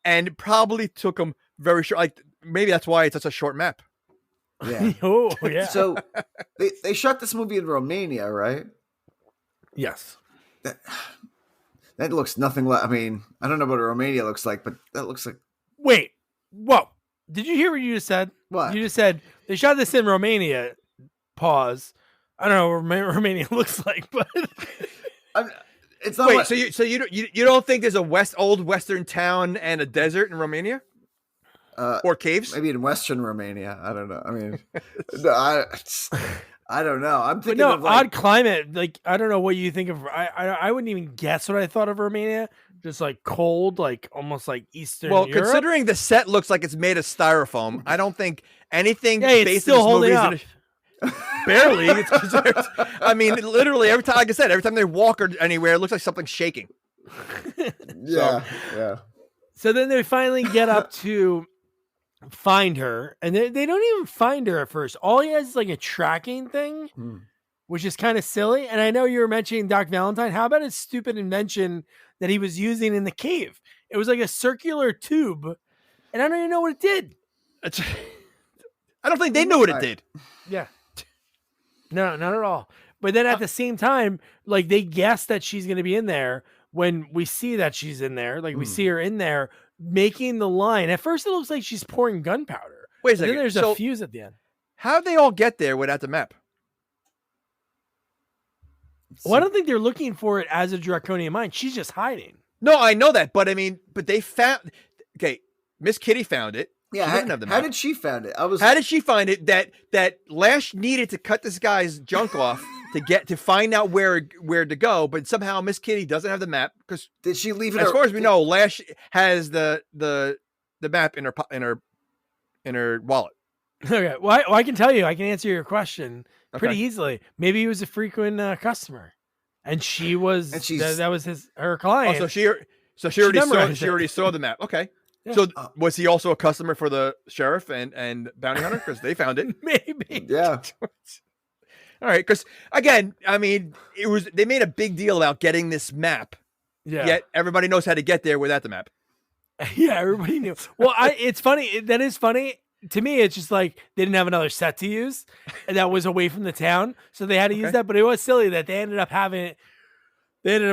and it probably took them very short. Like maybe that's why it's such a short map. Yeah. Oh yeah. So they shot this movie in Romania, right? Yes. That looks nothing like. I mean, I don't know what Romania looks like, but that looks like. Wait. Whoa. Did you hear what you just said? What? You just said they shot this in Romania. Pause. I don't know what Romania looks like, but it's not. Wait, so you don't think there's a old Western town and a desert in Romania? Or caves? Maybe in Western Romania. I don't know. I mean, I don't know. I'm thinking of like, odd climate. Like, I don't know what you think of. I wouldn't even guess what I thought of Romania. Just like cold, like almost like Eastern Europe. Considering the set looks like it's made of styrofoam, I don't think anything it's based still on this holding movie up. Barely. I mean, literally every time, like I said, every time they walk or anywhere, it looks like something's shaking. Yeah. So then they finally get up to find her, and they don't even find her at first. All he has is like a tracking thing, which is kind of silly. And I know you were mentioning Doc Valentine. How about his stupid invention that he was using in the cave? It was like a circular tube, and I don't even know what it did. I don't think they knew what it did. Yeah. No, not at all. But then at the same time, like they guess that she's going to be in there when we see that she's in there. Like we see her in there making the line. At first, it looks like she's pouring gunpowder. Wait a second. Then there's a fuse at the end. How'd they all get there without the map? Well, I don't think they're looking for it as a draconian mine. She's just hiding. No, I know that, but I mean, they found. Okay, Miss Kitty found it. Yeah, how did she find it? How did she find it? That Lash needed to cut this guy's junk off to find out where to go, but somehow Miss Kitty doesn't have the map because did she leave it? As far as we know, Lash has the map in her wallet. Okay, well, I can tell you, I can answer your question pretty easily. Maybe he was a frequent customer, and she was, and that was her client. Oh, so she already saw the map. Okay. Yeah. So was he also a customer for the sheriff and bounty hunter? Because they found it. Maybe. Yeah. All right. Because again, I mean, they made a big deal about getting this map. Yeah. Yet everybody knows how to get there without the map. Yeah, everybody knew. Well, it's funny. That is funny. To me, it's just like they didn't have another set to use, and that was away from the town, so they had to use that. But it was silly that they ended up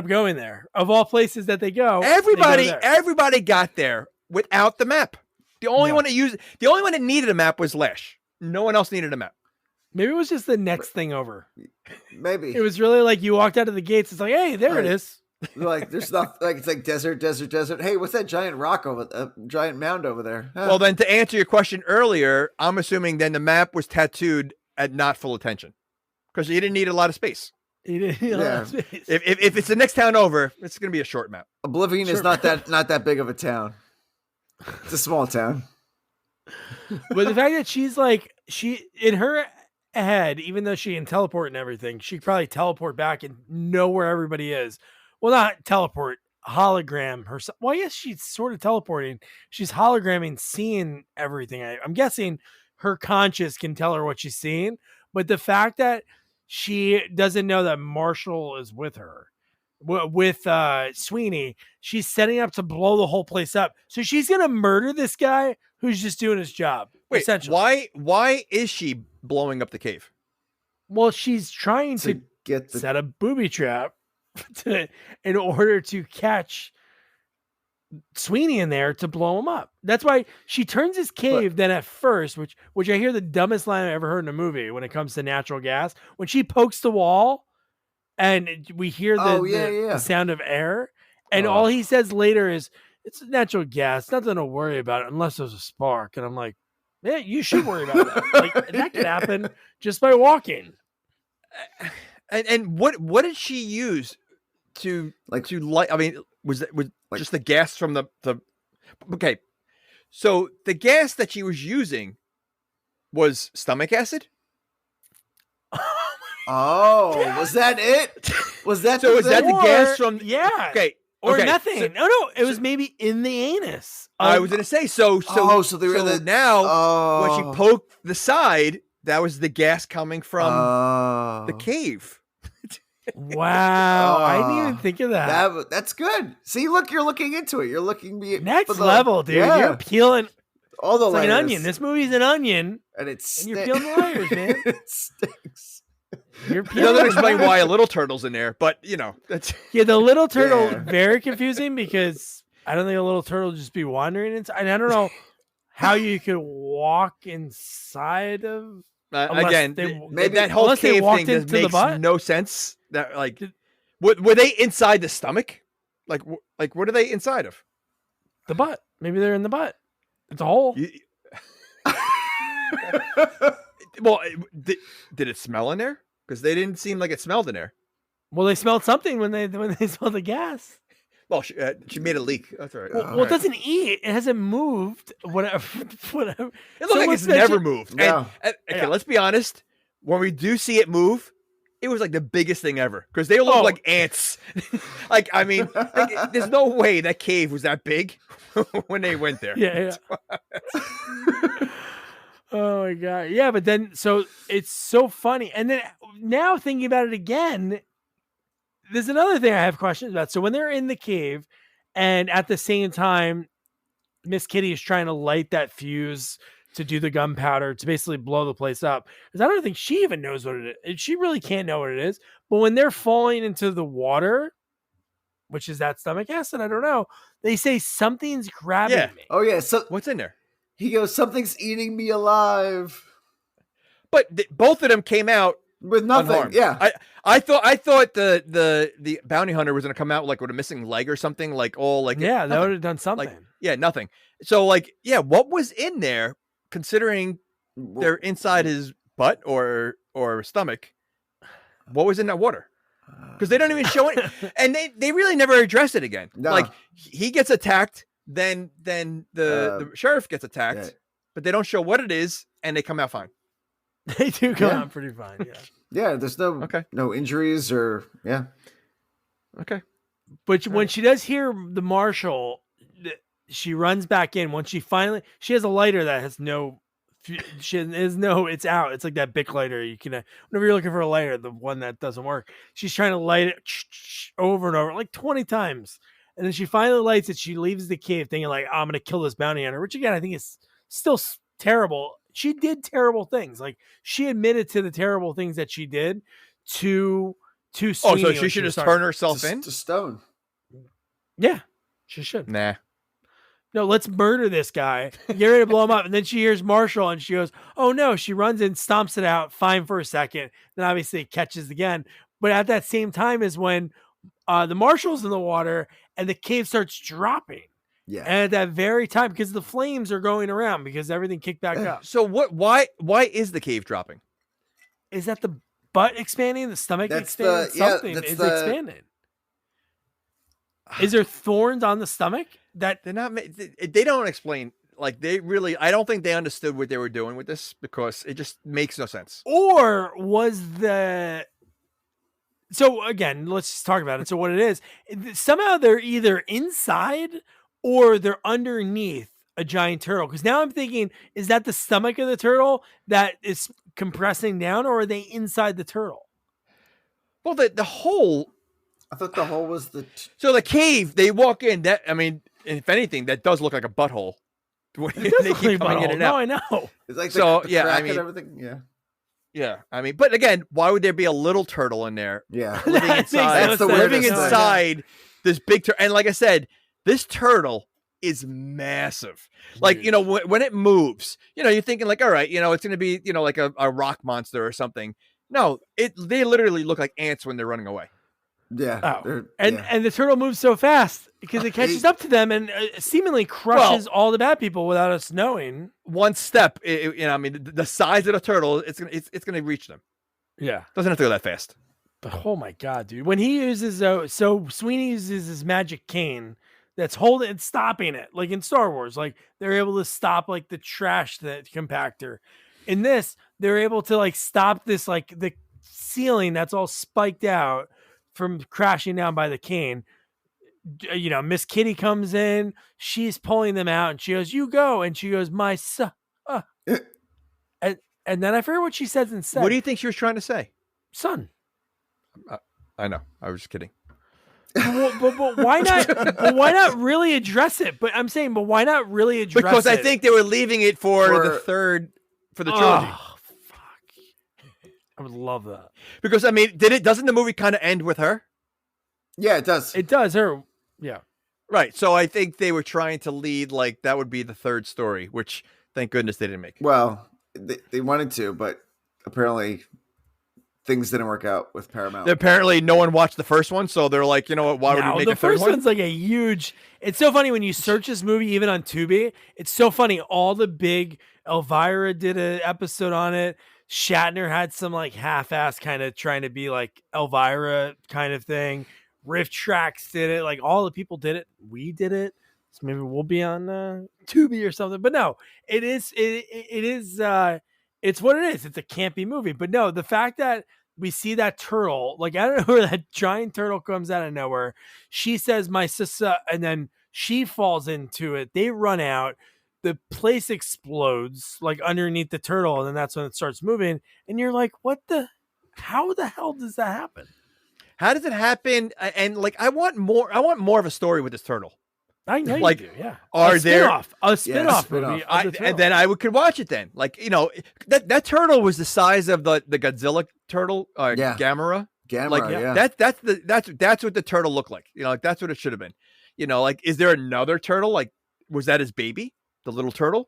going there. Of all places that they go, everybody got there without the map. The only one that needed a map was Lash. No one else needed a map. Maybe it was just the next thing over. Maybe it was really like you walked out of the gates. It's like, hey, there it is. Like there's nothing. Like it's like desert. Hey, what's that giant rock giant mound over there? Huh. Well, then to answer your question earlier, I'm assuming then the map was tattooed at not full attention because you didn't need a lot of space. He didn't need a lot of space. If it's the next town over, it's going to be a short map. Oblivion is not that big of a town. It's a small town. But the fact that she's like, she in her head, even though she can teleport and everything, she could probably teleport back and know where everybody is. Well, not teleport, hologram herself. Well, yes, she's sort of teleporting. She's hologramming, seeing everything. I'm guessing her conscious can tell her what she's seeing. But the fact that she doesn't know that Marshall is with her, with Sweeney, she's setting up to blow the whole place up. So she's going to murder this guy who's just doing his job. Wait, essentially. why is she blowing up the cave? Well, she's trying to set a booby trap in order to catch Sweeney in there to blow him up. That's why she turns his cave. Then at first, which I hear the dumbest line I've ever heard in a movie when it comes to natural gas, when she pokes the wall and we hear the sound of air, and all he says later is, "It's natural gas, nothing to worry about it unless there's a spark." And I'm like, yeah, you should worry about that. Like that could happen just by walking. And what did she use to light? I mean, was just the gas from the okay? So the gas that she was using was stomach acid. Oh, was that it? Was that so? Is that the gas from? Yeah. Okay. Or okay. nothing. So, no, it was maybe in the anus. I was gonna say so now when she poked the side, that was the gas coming from the cave. Wow, I didn't even think of that. That's good. See, look, you're looking into it. You're looking next level, dude. Yeah. You're peeling all the layers. Like an onion. This movie's an onion, and you're peeling the layers, man. It stinks. It doesn't explain why a little turtle's in there, but that's the little turtle very confusing because I don't think a little turtle would just be wandering inside. I don't know how you could walk inside of. Again, maybe that whole cave thing makes no sense. That were they inside the stomach? Like what are they inside of? The butt. Maybe they're in the butt. It's a hole. Well, did it smell in there? Because they didn't seem like it smelled in there. Well, they smelled something when they smelled the gas. Well, she made a leak. That's all right. Well, it doesn't eat. It hasn't moved. Whatever. It looks like it's never moved. No. Okay, let's be honest. When we do see it move, it was like the biggest thing ever because they look like ants. There's no way that cave was that big when they went there. Yeah. Oh my god. Yeah, but then so it's so funny. And then now thinking about it again, there's another thing I have questions about. So when they're in the cave and at the same time, Miss Kitty is trying to light that fuse to do the gunpowder to basically blow the place up. Because I don't think she even knows what it is. She really can't know what it is. But when they're falling into the water, which is that stomach acid, I don't know. They say something's grabbing me. Oh yeah. So what's in there? He goes, something's eating me alive. But both of them came out with nothing. Unharmed. Yeah. I thought the bounty hunter was going to come out with a missing leg or something that would have done something. Nothing. So what was in there considering they're inside his butt or stomach? What was in that water? Because they don't even show it. And they really never address it again. No. He gets attacked. Then the sheriff gets attacked, but they don't show what it is, and they come out fine. They do come out pretty fine. Yeah. Yeah. There's no injuries or Okay. But when she does hear the marshal, she runs back in. Once she has a lighter that has it's out. It's like that Bic lighter. You can whenever you're looking for a lighter, the one that doesn't work. She's trying to light it over and over, like 20 times. And then she finally lights it. She leaves the cave thinking I'm going to kill this bounty hunter, which again, I think is still terrible. She did terrible things. She admitted to the terrible things that she did to Sweeney. Oh, so she should just turn herself in to stone. Yeah, she should. Nah. No, let's murder this guy. Get ready to blow him up. And then she hears Marshall and she goes, oh no, she runs in, stomps it out, fine for a second. Then obviously it catches again. But at that same time is when the marshal's in the water, and the cave starts dropping. Yeah. And at that very time, because the flames are going around, because everything kicked back up. So why is the cave dropping? Is that the butt expanding, the stomach That's expanding? Something that's is expanding. Is there thorns on the stomach? That They're not. They don't explain. Like they really, I don't think they understood what they were doing with this because it just makes no sense. Or was the... So again, let's just talk about it. So what it is, somehow they're either inside or they're underneath a giant turtle. Because now I'm thinking, is that the stomach of the turtle that is compressing down, or are they inside the turtle? Well, the hole. I thought the hole was the. So the cave, they walk in. That I mean, if anything, that does look like a butthole. They keep coming in and out. No, I know. It's like So, the yeah, crack I mean- and everything. Yeah. Yeah, I mean, but again, why would there be a little turtle in there Yeah. living That makes inside? That's the living weirdest thing. inside this big turtle. And like I said, this turtle is massive. Like, Huge. you know, when it moves, you know, you're thinking like, all right, you know, it's going to be, you know, like a rock monster or something. No, they literally look like ants when they're running away. Yeah. Oh, they're- and yeah. and the turtle moves so fast because it catches up to them and seemingly crushes all the bad people without us knowing. One step, you know, I mean, the size of the turtle, it's gonna reach them. Yeah. Doesn't have to go that fast. But oh my god, dude! When he uses so Sweeney uses his magic cane that's holding and stopping it, like in Star Wars, like they're able to stop like the trash that compactor. In this, they're able to like stop this like the ceiling that's all spiked out from crashing down by the cane. You know, Miss Kitty comes in, she's pulling them out, and she goes, "You go," and she goes, "My son," and then I forget what she says instead. What do you think she was trying to say? Son? I know. I was just kidding. but why not? But why not really address it? But I'm saying, but why not really address Because it? I think they were leaving it for the third, for the trilogy. Oh, fuck! I would love that. Because I mean, doesn't the movie kind of end with her? Yeah, it does. It does. Her, yeah. Right. So I think they were trying to lead like that would be the third story, which thank goodness they didn't make. Well, they wanted to, but apparently things didn't work out with Paramount. Apparently, no one watched the first one, so they're like, you know what? Why would we make the a third first one? one's like a huge. It's so funny when you search this movie, even on Tubi. It's so funny. All the big Elvira did an episode on it. Shatner had some like half-ass kind of trying to be like Elvira kind of thing. Riff Tracks did it. Like all the people did it. We did it. So maybe we'll be on Tubi or something. But no, it is. It is. It's what it is. It's a campy movie. But no, the fact that we see that turtle, like I don't know where that giant turtle comes out of nowhere. She says, "My sister," and then she falls into it. They run out. The place explodes like underneath the turtle, and then that's when it starts moving. And you're like, "What the? How the hell does that happen?" How does it happen? And like, I want more of a story with this turtle. I know Like, you do, yeah. are a there- spin-off spin-off. movie of the turtle. And then I could watch it then. Like, you know, that turtle was the size of the Godzilla turtle, Yeah. Gamera. Gamera, Like yeah. that's what the turtle looked like. You know, like that's what it should have been. You know, like is there another turtle? Like, was that his baby, the little turtle?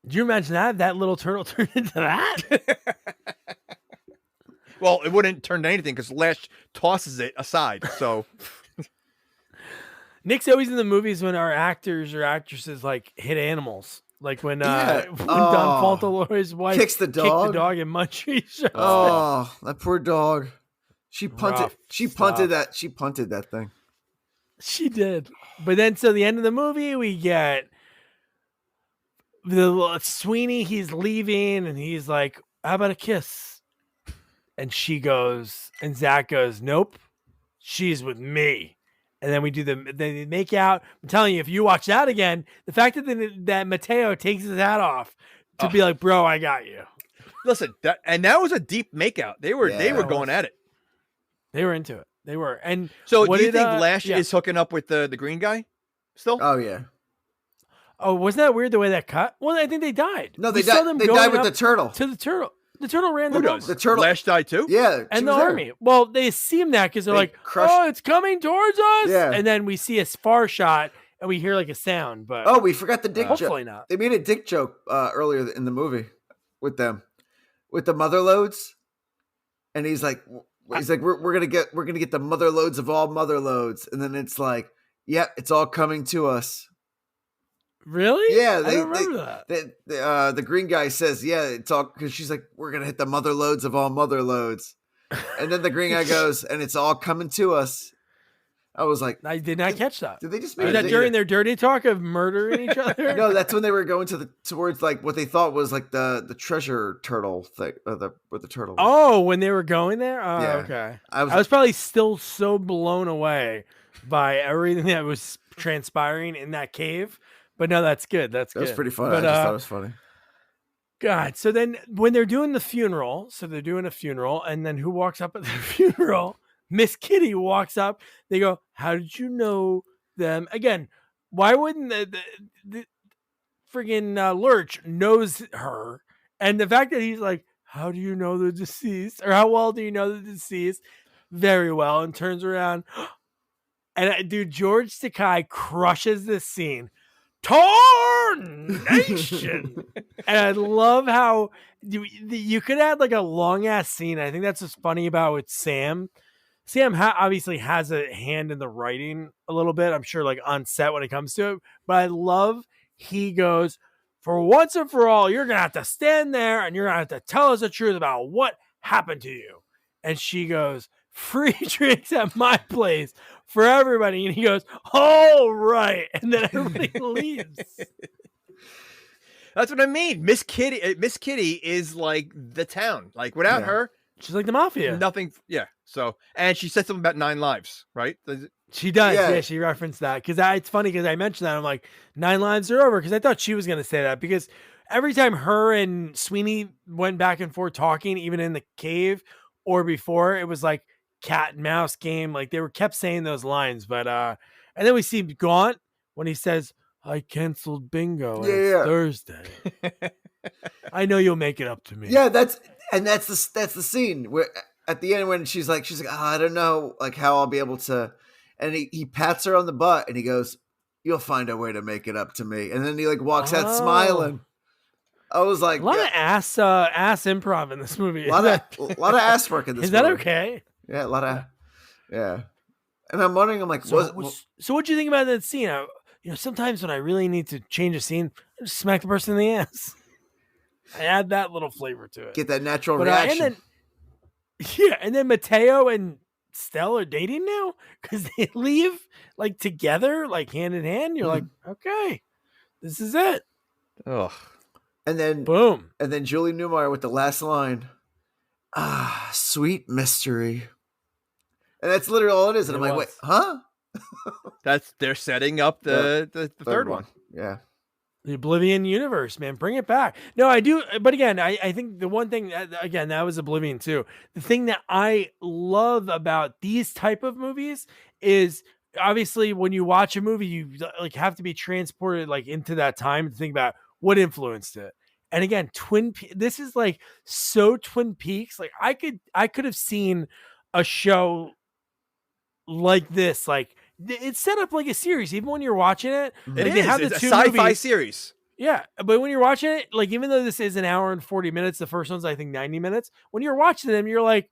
Do you imagine that little turtle turned into that? Well, it wouldn't turn to anything because Lash tosses it aside. So Nick's always in the movies when our actors or actresses like hit animals. Like when Yeah. when Oh. Don Fauntleroy's wife Kicks the kicked dog. the dog and Munchie shows up. Oh, that poor dog. She punted. Rough She stuff. punted that. She punted that thing. She did. But then, so the end of the movie, we get the Sweeney. He's leaving, and he's like, "How about a kiss?" And she goes, and Zach goes, "Nope, she's with me." And then we do they make out. I'm telling you, if you watch that again, the fact that Mateo takes his hat off to be like, "Bro, I got you." listen, that was a deep makeout. They were Yeah, it going at it. They were into it. They were. And So what do you did, think Lash yeah. is hooking up with the green guy still? Oh yeah. Oh, wasn't that weird the way that cut? Well, I think they died. No, We they saw died. them They going died with up the turtle. to the turtle. The turtle ran Who them does? over. The turtle. Lash died too? Yeah, she And the was there. army. Well, they assume that because they're They like, crushed- "Oh, it's coming towards us." Yeah. And then we see a far shot and we hear like a sound, but Oh, we forgot the dick joke. hopefully not. They made a dick joke earlier in the movie with them, with the mother loads, and he's like, he's like, we're gonna get the mother loads of all mother loads, and then it's like, yep, it's all coming to us. Really? Yeah, I don't remember that. The green guy says, yeah, it's all because she's like, we're gonna hit the mother loads of all mother loads, and then the green guy goes, and it's all coming to us. I was like, I did not catch that. Did they just Was make that during their dirty talk of murdering each other? No, that's when they were going towards like what they thought was like the treasure turtle thing, or the turtle. Oh, when they were going there? Oh, Yeah. okay. I I was probably still so blown away by everything that was transpiring in that cave. But no, that's good. That's That good. was pretty funny. But, I just thought it was funny. God. So then when they're doing the funeral, and then who walks up at the funeral? Miss Kitty walks up. They go, how did you know them? Again, why wouldn't the friggin' Lurch knows her? And the fact that he's like, how do you know the deceased? Or how well do you know the deceased? Very well. And turns around. And dude, George Takei crushes this scene. Tarnation. And I love how you could add like a long ass scene. I think that's what's funny about with Sam. Sam obviously has a hand in the writing a little bit, I'm sure, like on set when it comes to it. But I love he goes, for once and for all, you're going to have to stand there and you're going to have to tell us the truth about what happened to you. And she goes, free drinks at my place for everybody. And he goes, all right. And then everybody leaves. That's what I mean. Miss Kitty is like the town. Like without her, she's like the mafia. Nothing. Yeah. So, and she said something about 9 lives, right? She does. Yeah, she referenced that because it's funny because I mentioned that. I'm like, 9 lives are over because I thought she was going to say that because every time her and Sweeney went back and forth talking, even in the cave or before, it was like cat and mouse game. Like they kept saying those lines, but and then we see Gaunt when he says, I canceled bingo. It's Thursday. I know you'll make it up to me. Yeah, that's the scene where at the end when she's like, oh, I don't know like how I'll be able to, and he pats her on the butt and he goes, you'll find a way to make it up to me. And then he like walks out smiling. I was like, a lot of ass improv in this movie. A lot of ass work in this movie. Is that okay? Yeah, a lot of, yeah. And I'm wondering, I'm like, so what'd you think about that scene? Sometimes when I really need to change a scene, I just smack the person in the ass. I add that little flavor to it. Get that natural reaction. And then Mateo and Stell are dating now because they leave like together, like hand in hand. You're like, okay, this is it. Ugh. And then boom. And then Julie Newmar with the last line. Ah, sweet mystery. And that's literally all it is. And I'm like, wait, huh? They're setting up the third one. Yeah. The Oblivion universe, man, bring it back. No, I do. But again, I think the one thing, again, that was Oblivion too. The thing that I love about these type of movies is obviously when you watch a movie, you like have to be transported like into that time to think about what influenced it. And again, this is like so Twin Peaks. Like I could have seen a show like this, like it's set up like a series. Even when you're watching it, they have it's the a two sci-fi movies. series. Yeah, but when you're watching it, like even though this is an hour and 40 minutes, the first one's I think 90 minutes. When you're watching them, you're like,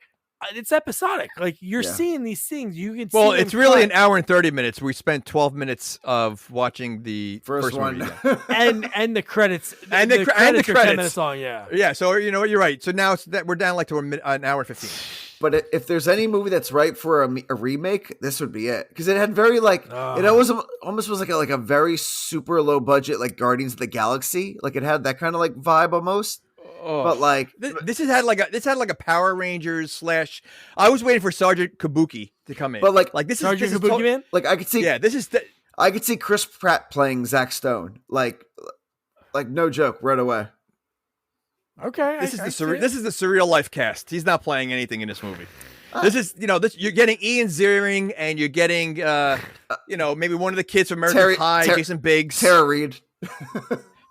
it's episodic. Like you're seeing these things. You can. Well, see it's really an hour and 30 minutes. We spent 12 minutes of watching the first one, movie, and the credits, and the credits are 10 minutes long. Yeah, yeah. So you know what, you're right. So now it's that we're down like to an hour and 15. But if there's any movie that's right for a remake, this would be it because it had very like it almost was like a very super low budget like Guardians of the Galaxy. Like it had that kind of like vibe almost. Oh. But like this had like a Power Rangers / I was waiting for Sergeant Kabuki to come in. But like this Sergeant Kabuki man? Like I could see I could see Chris Pratt playing Zack Stone. Like no joke, right away. Okay. This is the Surreal Life cast. He's not playing anything in this movie. This is you're getting Ian Ziering and you're getting maybe one of the kids from American Pie, Jason Biggs, Tara Reid.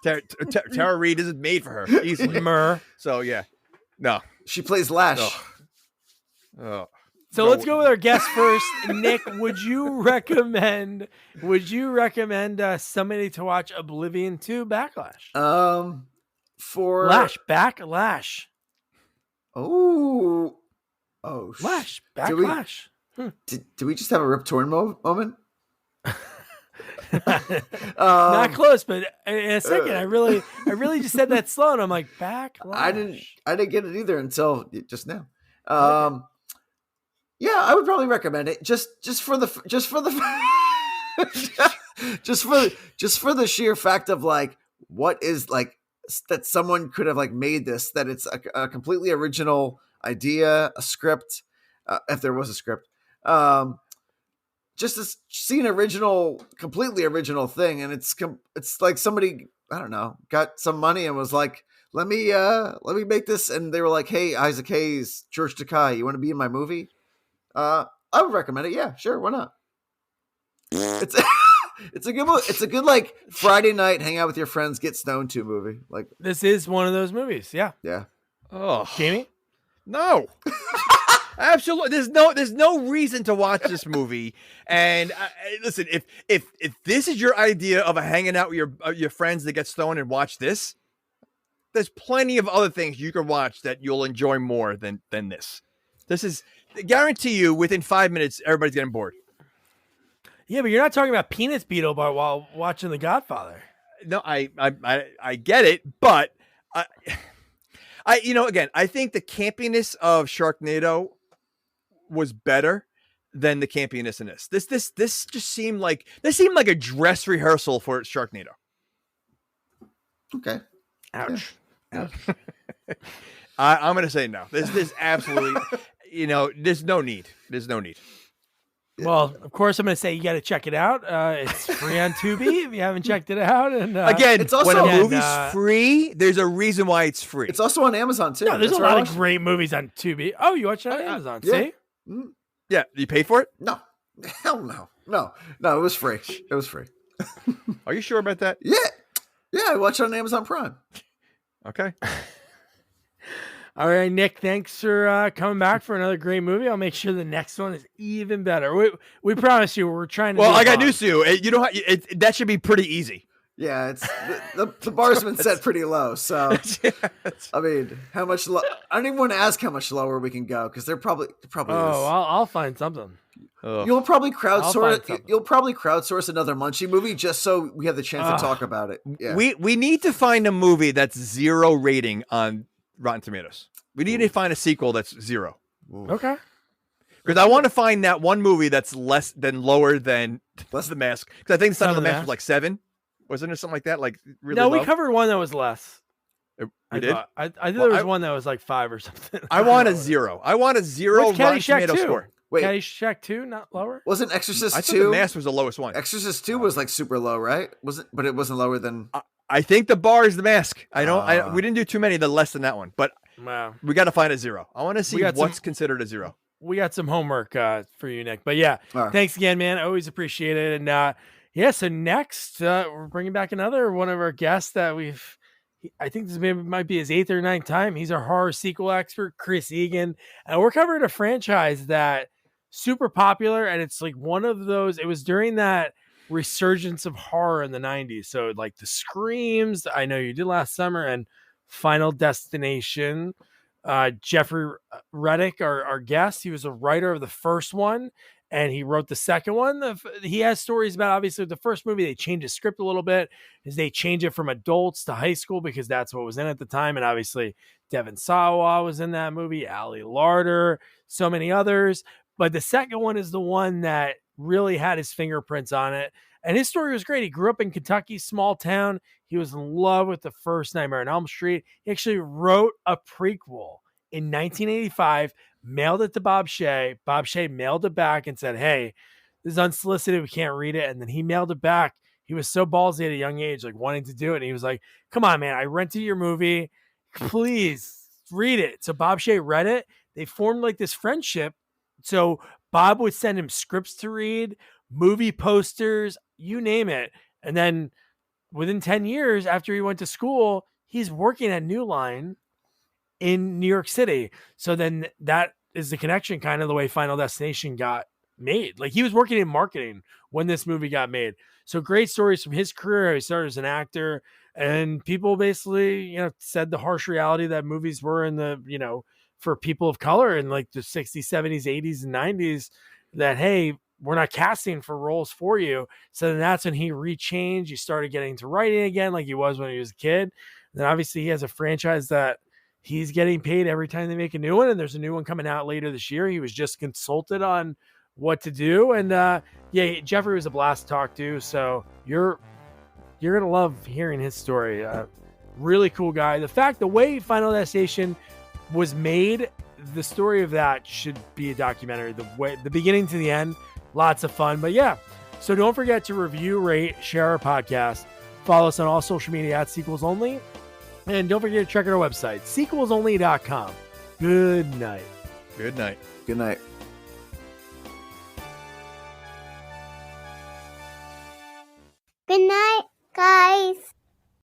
Tara Reid isn't made for her easily. So yeah, no, she plays Lash. Oh. So let's go with our guest first. Nick, would you recommend somebody to watch Oblivion 2 For Lash. Oh, Oh, Lash, did we, Backlash. did we just have a Rip Torn moment? Not close, but in a second, I really just said that slow, and I'm like, Backlash. I didn't get it either until just now. Yeah, I would probably recommend it just for the just for the sheer fact of like what is like that someone could have like made this, that it's a completely original idea, a script, if there was a script, just to see an completely original thing. And it's like somebody, I don't know, got some money and was like, let me make this. And they were like, hey, Isaac Hayes, George Takei, you want to be in my movie? I would recommend it. Yeah, sure. Why not? It's a good movie. It's a good like Friday night, hang out with your friends, get stoned to movie. Like this is one of those movies. Yeah. Yeah. Oh, Jamie? No. Absolutely. There's no reason to watch this movie. And listen, if this is your idea of a hanging out with your friends that get stoned and watch this, there's plenty of other things you can watch that you'll enjoy more than this. This is, I guarantee you, within 5 minutes, everybody's getting bored. Yeah, but you're not talking about Penis Beetle while watching The Godfather. No, I get it, but again, I think the campiness of Sharknado was better than the campiness in this. This just seemed like a dress rehearsal for Sharknado. Okay. Ouch. Yeah. I'm gonna say no. This absolutely, there's no need. There's no need. Well, of course, I'm going to say you got to check it out. It's free on Tubi if you haven't checked it out. And again, it's also, when a movie's free, there's a reason why it's free. It's also on Amazon too. No, there's a lot of great movies on Tubi. Oh, you watch it on Amazon? Yeah. See? Yeah, you pay for it? No, hell no. It was free. It was free. Are you sure about that? Yeah, I watched it on Amazon Prime. Okay. All right, Nick, thanks for coming back for another great movie. I'll make sure the next one is even better. We promise you, we're trying to. Well, I got news to you. You know, that should be pretty easzy. Yeah, it's the bar's been set pretty low. So, I mean, how much? I don't even want to ask how much lower we can go because there probably is. I'll find something. You'll probably crowdsource. You'll probably crowdsource another Munchie movie just so we have the chance to talk about it. Yeah. We need to find a movie that's 0 rating on Rotten Tomatoes. We need to find a sequel that's 0. Okay. Because I want to find that one movie that's lower than The Mask. Because I think the Son of the Mask was like 7. Wasn't it something like that? Like really no, low? We covered one that was less. We did? I think there was one that was like 5 or something. I want a 0. I want a 0 Rotten Tomato score. Wait, Caddyshack 2, not lower? Wasn't Exorcist 2? I thought The Mask was the lowest one. Exorcist 2 was like super low, right? But it wasn't lower than. I think the bar is The Mask. We didn't do too many that less than that one, but wow. We got to find a 0. I want to see what's considered a 0. We got some homework for you, Nick. But yeah, Thanks again, man. Always appreciate it. And so next we're bringing back another one of our guests that I think this might be his 8th or 9th time. He's our horror sequel expert, Chris Egan. And we're covering a franchise that super popular. And it's like one of those, it was during that resurgence of horror in the 90s. So like the Screams, I know you did last summer, and Final Destination. Jeffrey Reddick, our guest, he was a writer of the first one, and he wrote the second one. He has stories about, obviously, the first movie, they changed the script a little bit, is they changed it from adults to high school because that's what was in at the time. And obviously Devon Sawa was in that movie, Ali Larder, so many others. But the second one is the one that really had his fingerprints on it. And his story was great. He grew up in Kentucky, small town. He was in love with the first Nightmare on Elm Street. He actually wrote a prequel in 1985, mailed it to Bob Shaye. Bob Shaye mailed it back and said, hey, this is unsolicited. We can't read it. And then he mailed it back. He was so ballsy at a young age, like wanting to do it. And he was like, come on, man, I rented your movie. Please read it. So Bob Shaye read it. They formed like this friendship. So Bob would send him scripts to read, movie posters, you name it. And then within 10 years after he went to school, he's working at New Line in New York City. So then that is the connection, kind of the way Final Destination got made. Like he was working in marketing when this movie got made. So great stories from his career. He started as an actor, And people basically, said the harsh reality that movies were in the, for people of color in like the 60s, 70s, 80s, and 90s, that, hey, we're not casting for roles for you. So then that's when he rechanged. He started getting to writing again like he was when he was a kid. And then obviously he has a franchise that he's getting paid every time they make a new one. And there's a new one coming out later this year. He was just consulted on what to do. And Jeffrey was a blast to talk to. So you're going to love hearing his story. Really cool guy. The way Final Destination was made, the story of that should be a documentary. The beginning to the end, lots of fun. But yeah, so don't forget to review, rate, share our podcast. Follow us on all social media at Sequels Only. And don't forget to check out our website, sequelsonly.com. Good night. Good night. Good night.